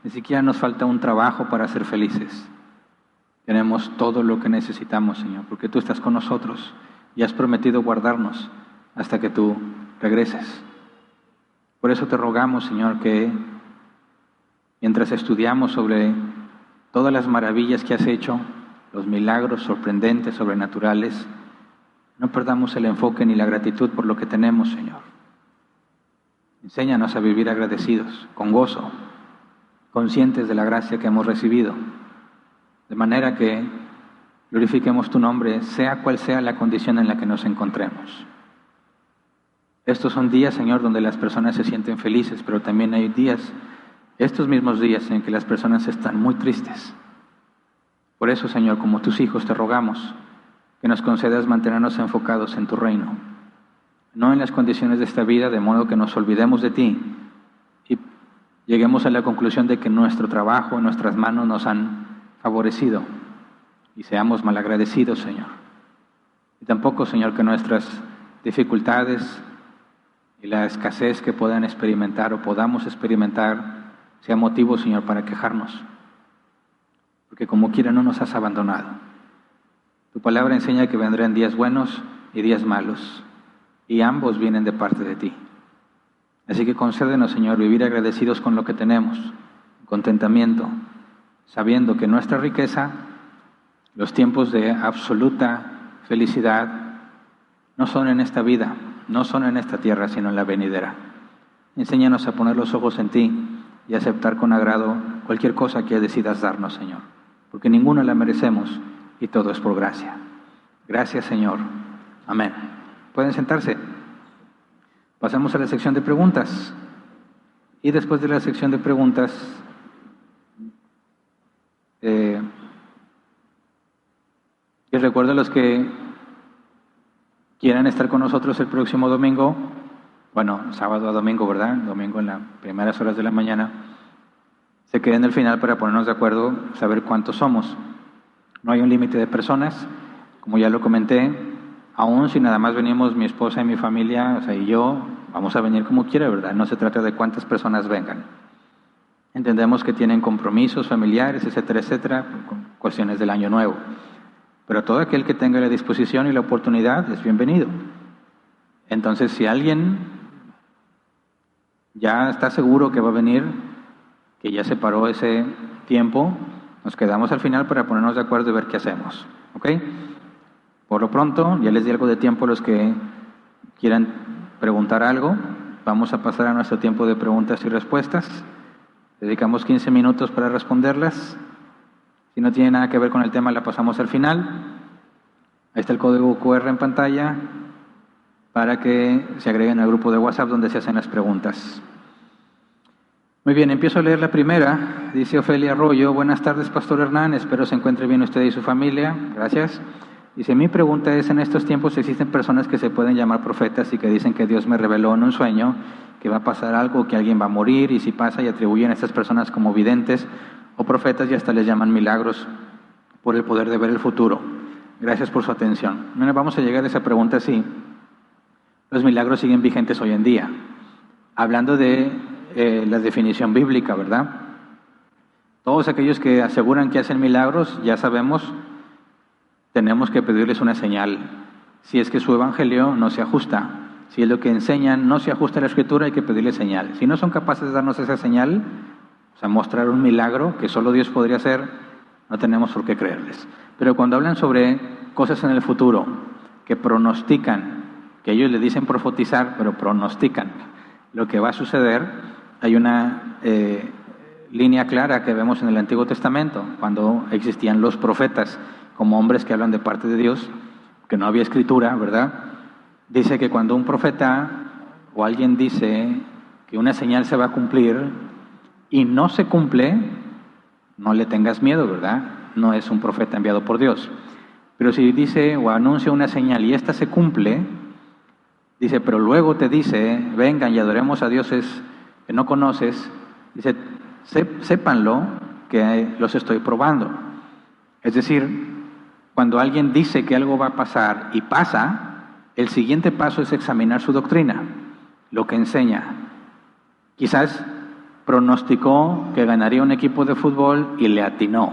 Ni siquiera nos falta un trabajo para ser felices. Tenemos todo lo que necesitamos, Señor, porque tú estás con nosotros y has prometido guardarnos hasta que tú regreses. Por eso te rogamos, Señor, que mientras estudiamos sobre todas las maravillas que has hecho, los milagros sorprendentes, sobrenaturales, no perdamos el enfoque ni la gratitud por lo que tenemos, Señor. Enséñanos a vivir agradecidos, con gozo, conscientes de la gracia que hemos recibido, de manera que glorifiquemos tu nombre, sea cual sea la condición en la que nos encontremos. Estos son días, Señor, donde las personas se sienten felices, pero también hay días, estos mismos días, en que las personas están muy tristes. Por eso, Señor, como tus hijos, te rogamos que nos concedas mantenernos enfocados en tu reino, no en las condiciones de esta vida, de modo que nos olvidemos de ti y lleguemos a la conclusión de que nuestro trabajo, nuestras manos nos han favorecido y seamos malagradecidos, Señor. Y tampoco, Señor, que nuestras dificultades y la escasez que puedan experimentar o podamos experimentar sea motivo, Señor, para quejarnos, porque como quiera no nos has abandonado. Tu palabra enseña que vendrán días buenos y días malos, y ambos vienen de parte de ti. Así que concédenos, Señor, vivir agradecidos con lo que tenemos, contentamiento, sabiendo que nuestra riqueza, los tiempos de absoluta felicidad, no son en esta vida, no son en esta tierra, sino en la venidera. Enséñanos a poner los ojos en ti y aceptar con agrado cualquier cosa que decidas darnos, Señor, porque ninguna la merecemos y todo es por gracia. Gracias, Señor. Amén. Pueden sentarse. Pasamos a la sección de preguntas. Y después de la sección de preguntas, les recuerdo a los que quieran estar con nosotros el próximo domingo, bueno, sábado a domingo, ¿verdad? Domingo en las primeras horas de la mañana, se queden al final para ponernos de acuerdo, saber cuántos somos. No hay un límite de personas, como ya lo comenté, aún si nada más venimos mi esposa y mi familia, o sea, y yo, vamos a venir como quiera, ¿verdad? No se trata de cuántas personas vengan. Entendemos que tienen compromisos familiares, etcétera, etcétera, con cuestiones del año nuevo. Pero todo aquel que tenga la disposición y la oportunidad es bienvenido. Entonces, si alguien ya está seguro que va a venir, que ya separó ese tiempo, nos quedamos al final para ponernos de acuerdo y ver qué hacemos. ¿Ok? Por lo pronto, ya les di algo de tiempo a los que quieran preguntar algo. Vamos a pasar a nuestro tiempo de preguntas y respuestas. Dedicamos 15 minutos para responderlas. Si no tiene nada que ver con el tema, la pasamos al final. Ahí está el código QR en pantalla para que se agreguen al grupo de WhatsApp donde se hacen las preguntas. Muy bien, empiezo a leer la primera. Dice Ofelia Arroyo: buenas tardes, Pastor Hernán, espero se encuentre bien usted y su familia. Gracias. Dice, mi pregunta es, en estos tiempos existen personas que se pueden llamar profetas y que dicen que Dios me reveló en un sueño que va a pasar algo, que alguien va a morir, y si pasa y atribuyen a estas personas como videntes o profetas y hasta les llaman milagros por el poder de ver el futuro. Gracias por su atención. Bueno, vamos a llegar a esa pregunta así. Los milagros siguen vigentes hoy en día. Hablando de la definición bíblica, ¿verdad? Todos aquellos que aseguran que hacen milagros, ya sabemos, tenemos que pedirles una señal. Si es que su evangelio no se ajusta, si es lo que enseñan no se ajusta a la Escritura, hay que pedirle señal. Si no son capaces de darnos esa señal, o sea, mostrar un milagro que solo Dios podría hacer, no tenemos por qué creerles. Pero cuando hablan sobre cosas en el futuro, que pronostican, que ellos le dicen profetizar, pero pronostican lo que va a suceder, hay una línea clara que vemos en el Antiguo Testamento, cuando existían los profetas como hombres que hablan de parte de Dios, que no había escritura, ¿verdad? Dice que cuando un profeta o alguien dice que una señal se va a cumplir y no se cumple, no le tengas miedo, ¿verdad? No es un profeta enviado por Dios. Pero si dice o anuncia una señal y esta se cumple, dice, pero luego te dice, vengan y adoremos a dioses que no conoces, dice, sépanlo que los estoy probando. Es decir, cuando alguien dice que algo va a pasar y pasa, el siguiente paso es examinar su doctrina, lo que enseña. Quizás pronosticó que ganaría un equipo de fútbol y le atinó,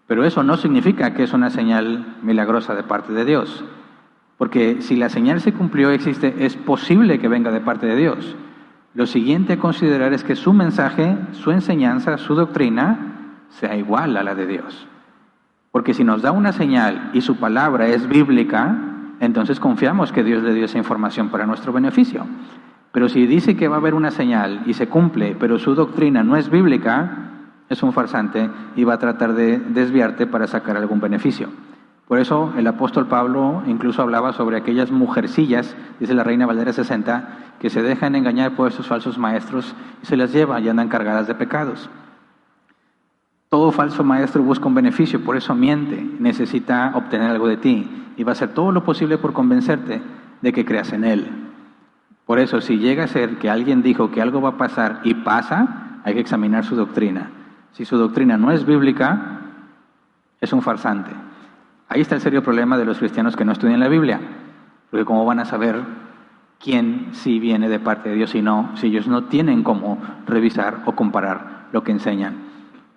pero eso no significa que es una señal milagrosa de parte de Dios, porque si la señal se cumplió, es posible que venga de parte de Dios. Lo siguiente a considerar es que su mensaje, su enseñanza, su doctrina sea igual a la de Dios. Porque si nos da una señal y su palabra es bíblica, entonces confiamos que Dios le dio esa información para nuestro beneficio. Pero si dice que va a haber una señal y se cumple, pero su doctrina no es bíblica, es un farsante y va a tratar de desviarte para sacar algún beneficio. Por eso el apóstol Pablo incluso hablaba sobre aquellas mujercillas, dice la Reina Valera 60, que se dejan engañar por esos falsos maestros y se las lleva y andan cargadas de pecados. Todo falso maestro busca un beneficio, por eso miente, necesita obtener algo de ti y va a hacer todo lo posible por convencerte de que creas en él. Por eso, si llega a ser que alguien dijo que algo va a pasar y pasa, hay que examinar su doctrina. Si su doctrina no es bíblica, es un farsante. Ahí está el serio problema de los cristianos que no estudian la Biblia, porque ¿cómo van a saber quién sí viene de parte de Dios y no, si ellos no tienen cómo revisar o comparar lo que enseñan?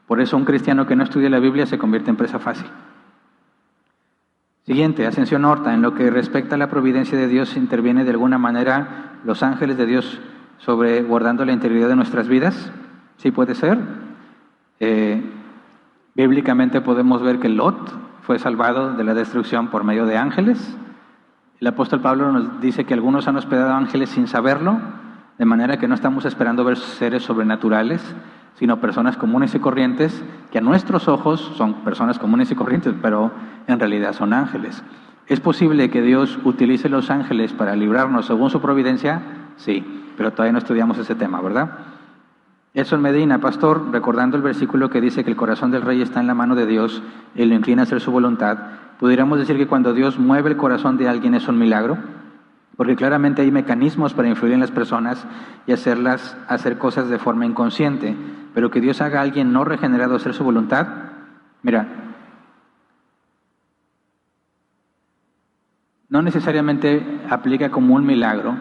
Por eso un cristiano que no estudia la Biblia se convierte en presa fácil. Siguiente, Ascensión Horta. En lo que respecta a la providencia de Dios, ¿interviene de alguna manera los ángeles de Dios sobre guardando la integridad de nuestras vidas? Sí, puede ser. Bíblicamente podemos ver que Lot fue salvado de la destrucción por medio de ángeles. El apóstol Pablo nos dice que algunos han hospedado ángeles sin saberlo, de manera que no estamos esperando ver seres sobrenaturales, sino personas comunes y corrientes, que a nuestros ojos son personas comunes y corrientes, pero en realidad son ángeles. ¿Es posible que Dios utilice los ángeles para librarnos según su providencia? Sí, pero todavía no estudiamos ese tema, ¿verdad? Eso en Medina, pastor, recordando el versículo que dice que el corazón del rey está en la mano de Dios y lo inclina a hacer su voluntad, ¿pudiéramos decir que cuando Dios mueve el corazón de alguien es un milagro? Porque claramente hay mecanismos para influir en las personas y hacer cosas de forma inconsciente, pero que Dios haga a alguien no regenerado hacer su voluntad, mira, no necesariamente aplica como un milagro,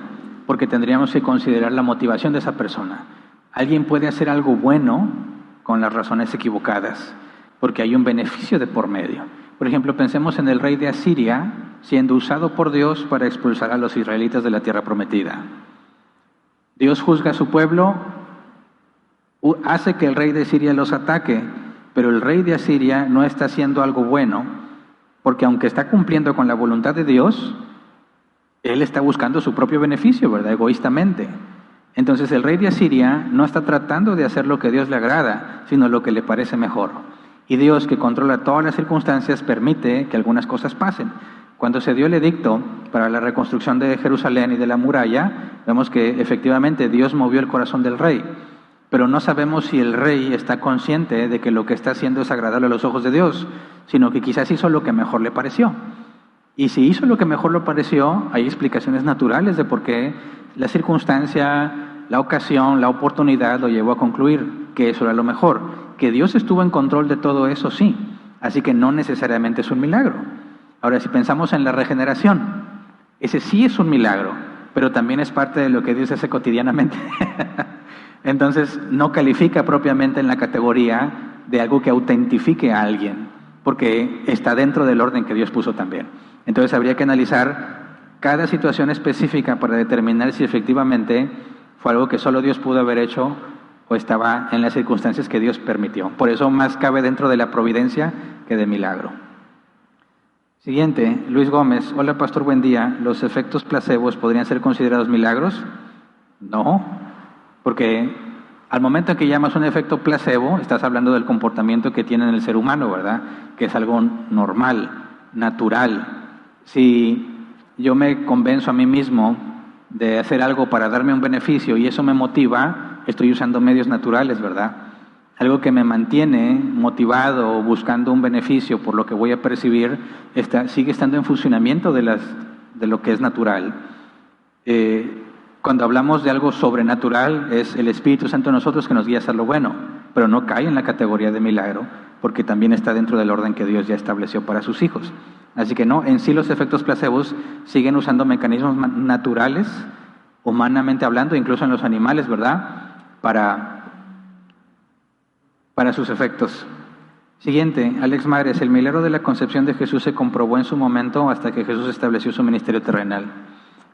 porque tendríamos que considerar la motivación de esa persona. Alguien puede hacer algo bueno con las razones equivocadas, porque hay un beneficio de por medio. Por ejemplo, pensemos en el rey de Asiria siendo usado por Dios para expulsar a los israelitas de la tierra prometida. Dios juzga a su pueblo, hace que el rey de Siria los ataque, pero el rey de Asiria no está haciendo algo bueno, porque aunque está cumpliendo con la voluntad de Dios, él está buscando su propio beneficio, ¿verdad? Egoístamente. Entonces el rey de Asiria no está tratando de hacer lo que a Dios le agrada, sino lo que le parece mejor. Y Dios, que controla todas las circunstancias, permite que algunas cosas pasen. Cuando se dio el edicto para la reconstrucción de Jerusalén y de la muralla, vemos que efectivamente Dios movió el corazón del rey. Pero no sabemos si el rey está consciente de que lo que está haciendo es agradable a los ojos de Dios, sino que quizás hizo lo que mejor le pareció. Y si hizo lo que mejor le pareció, hay explicaciones naturales de por qué la circunstancia, la ocasión, la oportunidad lo llevó a concluir que eso era lo mejor. Que Dios estuvo en control de todo eso, sí. Así que no necesariamente es un milagro. Ahora, si pensamos en la regeneración, ese sí es un milagro, pero también es parte de lo que Dios hace cotidianamente. Entonces, no califica propiamente en la categoría de algo que autentifique a alguien, porque está dentro del orden que Dios puso también. Entonces, habría que analizar cada situación específica para determinar si efectivamente fue algo que solo Dios pudo haber hecho o estaba en las circunstancias que Dios permitió. Por eso más cabe dentro de la providencia que de milagro. Siguiente, Luis Gómez. Hola, pastor, buen día. ¿Los efectos placebos podrían ser considerados milagros? No, porque al momento en que llamas un efecto placebo, estás hablando del comportamiento que tiene en el ser humano, ¿verdad? Que es algo normal, natural. Si yo me convenzo a mí mismo de hacer algo para darme un beneficio y eso me motiva, estoy usando medios naturales, ¿verdad? Algo que me mantiene motivado o buscando un beneficio por lo que voy a percibir, sigue estando en funcionamiento de lo que es natural. Cuando hablamos de algo sobrenatural, es el Espíritu Santo en nosotros que nos guía a hacer lo bueno. pero no cae en la categoría de milagro, porque también está dentro del orden que Dios ya estableció para sus hijos. Así que no, en sí los efectos placebos siguen usando mecanismos naturales, humanamente hablando, incluso en los animales, ¿verdad?, para sus efectos. Siguiente, Alex Mares, el milagro de la concepción de Jesús se comprobó en su momento hasta que Jesús estableció su ministerio terrenal.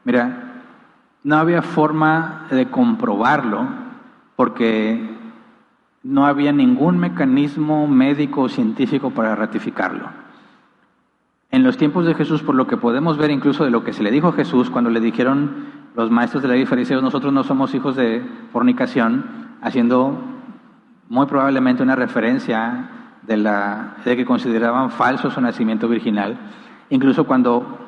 Mira, no había forma de comprobarlo porque no había ningún mecanismo médico o científico para ratificarlo. En los tiempos de Jesús, por lo que podemos ver incluso de lo que se le dijo a Jesús cuando le dijeron los maestros de la ley y fariseos, nosotros no somos hijos de fornicación, haciendo muy probablemente una referencia de que consideraban falso su nacimiento virginal. Incluso cuando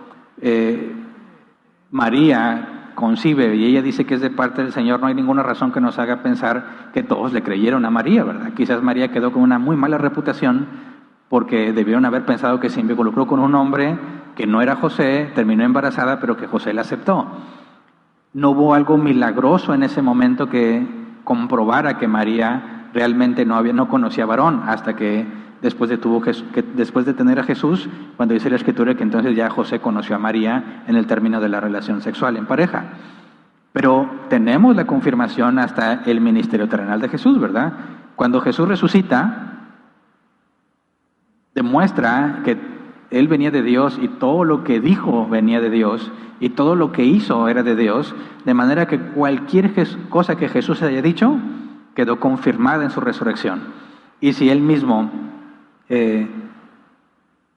María concibe y ella dice que es de parte del Señor, no hay ninguna razón que nos haga pensar que todos le creyeron a María, ¿verdad? Quizás María quedó con una muy mala reputación porque debieron haber pensado que se involucró con un hombre que no era José, terminó embarazada, pero que José la aceptó. No hubo algo milagroso en ese momento que comprobara que María realmente no conocía varón, hasta que después de tener a Jesús, cuando dice la Escritura que entonces ya José conoció a María en el término de la relación sexual en pareja. Pero tenemos la confirmación hasta el ministerio terrenal de Jesús, ¿verdad? Cuando Jesús resucita, demuestra que Él venía de Dios y todo lo que dijo venía de Dios y todo lo que hizo era de Dios, de manera que cualquier cosa que Jesús haya dicho quedó confirmada en su resurrección. Y si Él mismo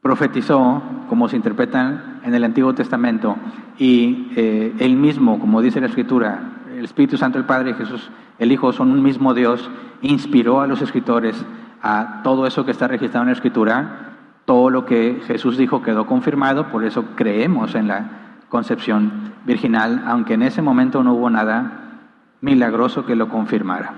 profetizó, como se interpreta en el Antiguo Testamento, y Él mismo, como dice la Escritura, el Espíritu Santo, el Padre y Jesús, el Hijo, son un mismo Dios, inspiró a los escritores a todo eso que está registrado en la Escritura, todo lo que Jesús dijo quedó confirmado, por eso creemos en la concepción virginal, aunque en ese momento no hubo nada milagroso que lo confirmara.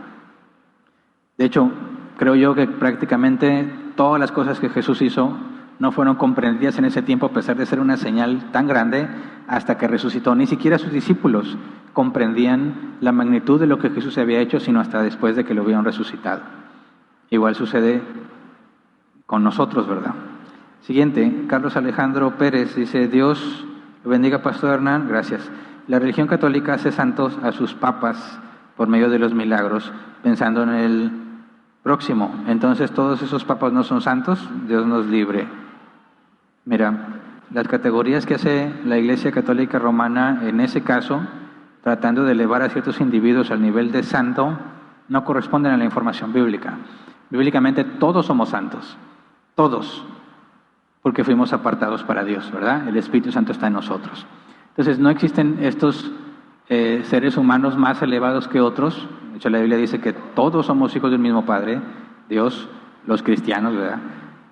De hecho, creo yo que prácticamente todas las cosas que Jesús hizo no fueron comprendidas en ese tiempo, a pesar de ser una señal tan grande, hasta que resucitó. Ni siquiera sus discípulos comprendían la magnitud de lo que Jesús había hecho, sino hasta después de que lo vieron resucitado. Igual sucede con nosotros, ¿verdad? Siguiente, Carlos Alejandro Pérez dice: Dios lo bendiga, Pastor Hernán, gracias. La religión católica hace santos a sus papas por medio de los milagros, pensando en el próximo. Entonces, ¿todos esos papas no son santos? Dios nos libre. Mira, las categorías que hace la Iglesia Católica Romana, en ese caso, tratando de elevar a ciertos individuos al nivel de santo, no corresponden a la información bíblica. Bíblicamente todos somos santos, todos, porque fuimos apartados para Dios, ¿verdad? El Espíritu Santo está en nosotros. Entonces, no existen estos seres humanos más elevados que otros. De hecho, la Biblia dice que todos somos hijos del mismo Padre, Dios, los cristianos, ¿verdad?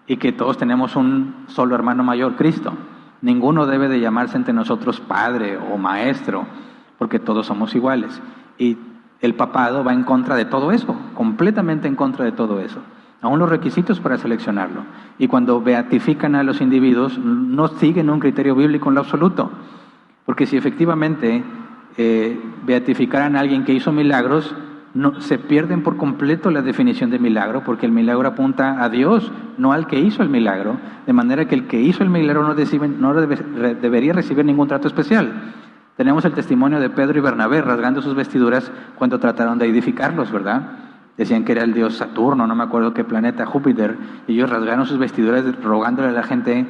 Y que todos tenemos un solo hermano mayor, Cristo. Ninguno debe de llamarse entre nosotros padre o maestro, porque todos somos iguales. Y el papado va en contra de todo eso, completamente en contra de todo eso. Aún los requisitos para seleccionarlo. Y cuando beatifican a los individuos, no siguen un criterio bíblico en lo absoluto. Porque si efectivamente beatificaran a alguien que hizo milagros, no, se pierden por completo la definición de milagro, porque el milagro apunta a Dios, no al que hizo el milagro, de manera que el que hizo el milagro no debería recibir ningún trato especial. Tenemos el testimonio de Pedro y Bernabé rasgando sus vestiduras cuando trataron de edificarlos, ¿verdad? Decían que era el dios Saturno, no me acuerdo qué planeta, Júpiter, y ellos rasgaron sus vestiduras rogándole a la gente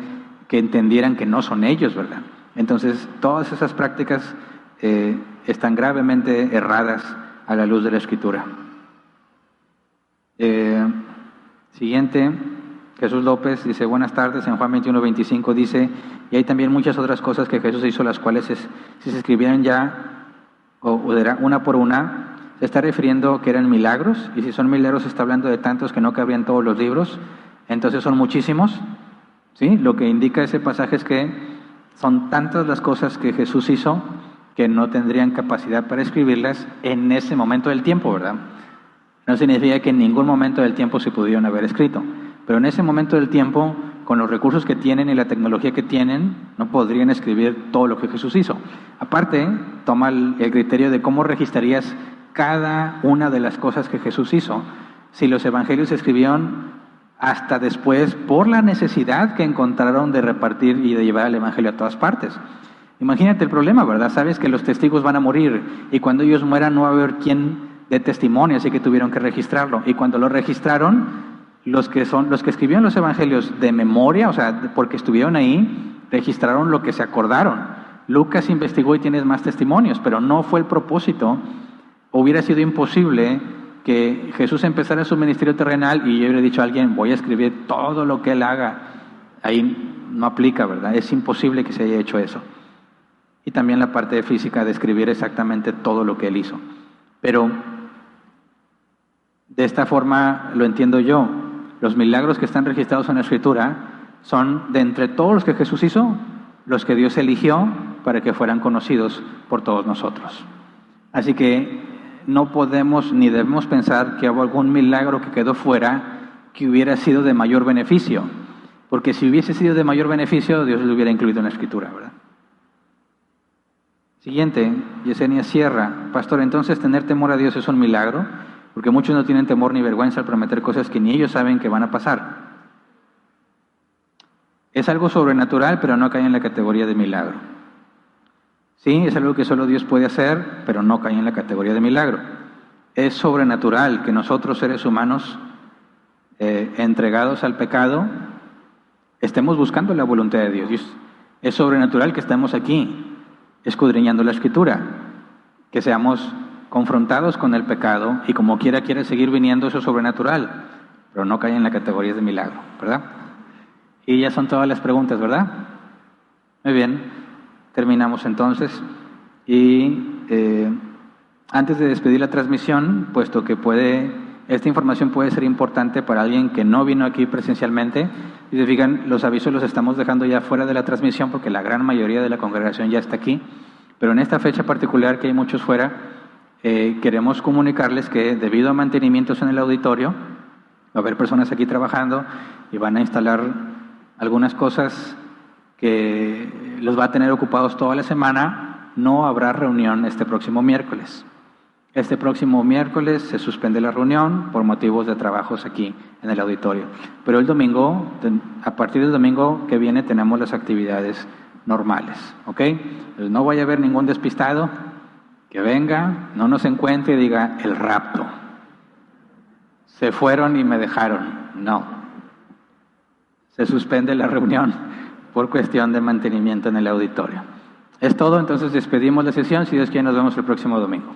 que entendieran que no son ellos, ¿verdad? Entonces, todas esas prácticas están gravemente erradas a la luz de la Escritura. Siguiente, Jesús López dice: buenas tardes. En Juan 21:25 dice: y hay también muchas otras cosas que Jesús hizo, las cuales si se escribieran ya una por una, se está refiriendo que eran milagros, y si son milagros está hablando de tantos que no cabrían todos los libros, entonces son muchísimos, ¿sí? Lo que indica ese pasaje es que son tantas las cosas que Jesús hizo que no tendrían capacidad para escribirlas en ese momento del tiempo, ¿verdad? No significa que en ningún momento del tiempo se pudieron haber escrito, pero en ese momento del tiempo, con los recursos que tienen y la tecnología que tienen, no podrían escribir todo lo que Jesús hizo. Aparte, toma el criterio de cómo registrarías cada una de las cosas que Jesús hizo. si los evangelios se escribieron hasta después por la necesidad que encontraron de repartir y de llevar el evangelio a todas partes. Imagínate el problema, ¿verdad? Sabes que los testigos van a morir y cuando ellos mueran no va a haber quien dé testimonio, así que tuvieron que registrarlo. Y cuando lo registraron, los que escribieron los evangelios de memoria, o sea, porque estuvieron ahí, registraron lo que se acordaron. Lucas investigó y tienes más testimonios, pero no fue el propósito. Hubiera sido imposible que Jesús empezara su ministerio terrenal y yo hubiera dicho a alguien, voy a escribir todo lo que él haga. Ahí no aplica, ¿verdad? Es imposible que se haya hecho eso. Y también la parte de física de escribir exactamente todo lo que él hizo. Pero de esta forma lo entiendo yo. Los milagros que están registrados en la Escritura son de entre todos los que Jesús hizo, los que Dios eligió para que fueran conocidos por todos nosotros. Así que no podemos ni debemos pensar que hubo algún milagro que quedó fuera que hubiera sido de mayor beneficio, porque si hubiese sido de mayor beneficio, Dios lo hubiera incluido en la Escritura, ¿verdad? Siguiente, Yesenia Sierra. Pastor, entonces tener temor a Dios es un milagro, porque muchos no tienen temor ni vergüenza al prometer cosas que ni ellos saben que van a pasar. Es algo sobrenatural, pero no cae en la categoría de milagro. Sí, es algo que solo Dios puede hacer, pero no cae en la categoría de milagro. Es sobrenatural que nosotros, seres humanos, entregados al pecado, estemos buscando la voluntad de Dios. Es sobrenatural que estemos aquí, escudriñando la Escritura, que seamos confrontados con el pecado y como quiera seguir viniendo, eso es sobrenatural, pero no cae en la categoría de milagro, ¿verdad? Y ya son todas las preguntas, ¿verdad? Muy bien. Terminamos entonces y antes de despedir la transmisión, puesto que esta información puede ser importante para alguien que no vino aquí presencialmente, y se fijan, los avisos los estamos dejando ya fuera de la transmisión porque la gran mayoría de la congregación ya está aquí, pero en esta fecha particular que hay muchos fuera, queremos comunicarles que debido a mantenimientos en el auditorio, va a haber personas aquí trabajando y van a instalar algunas cosas que los va a tener ocupados toda la semana. No habrá reunión este próximo miércoles. Este próximo miércoles se suspende la reunión por motivos de trabajos aquí en el auditorio. Pero el domingo, a partir del domingo que viene, tenemos las actividades normales, ¿ok? Entonces no vaya a haber ningún despistado que venga, no nos encuentre y diga el rapto. Se fueron y me dejaron. No. Se suspende la reunión por cuestión de mantenimiento en el auditorio. Es todo, entonces despedimos la sesión. Si Dios quiere, nos vemos el próximo domingo.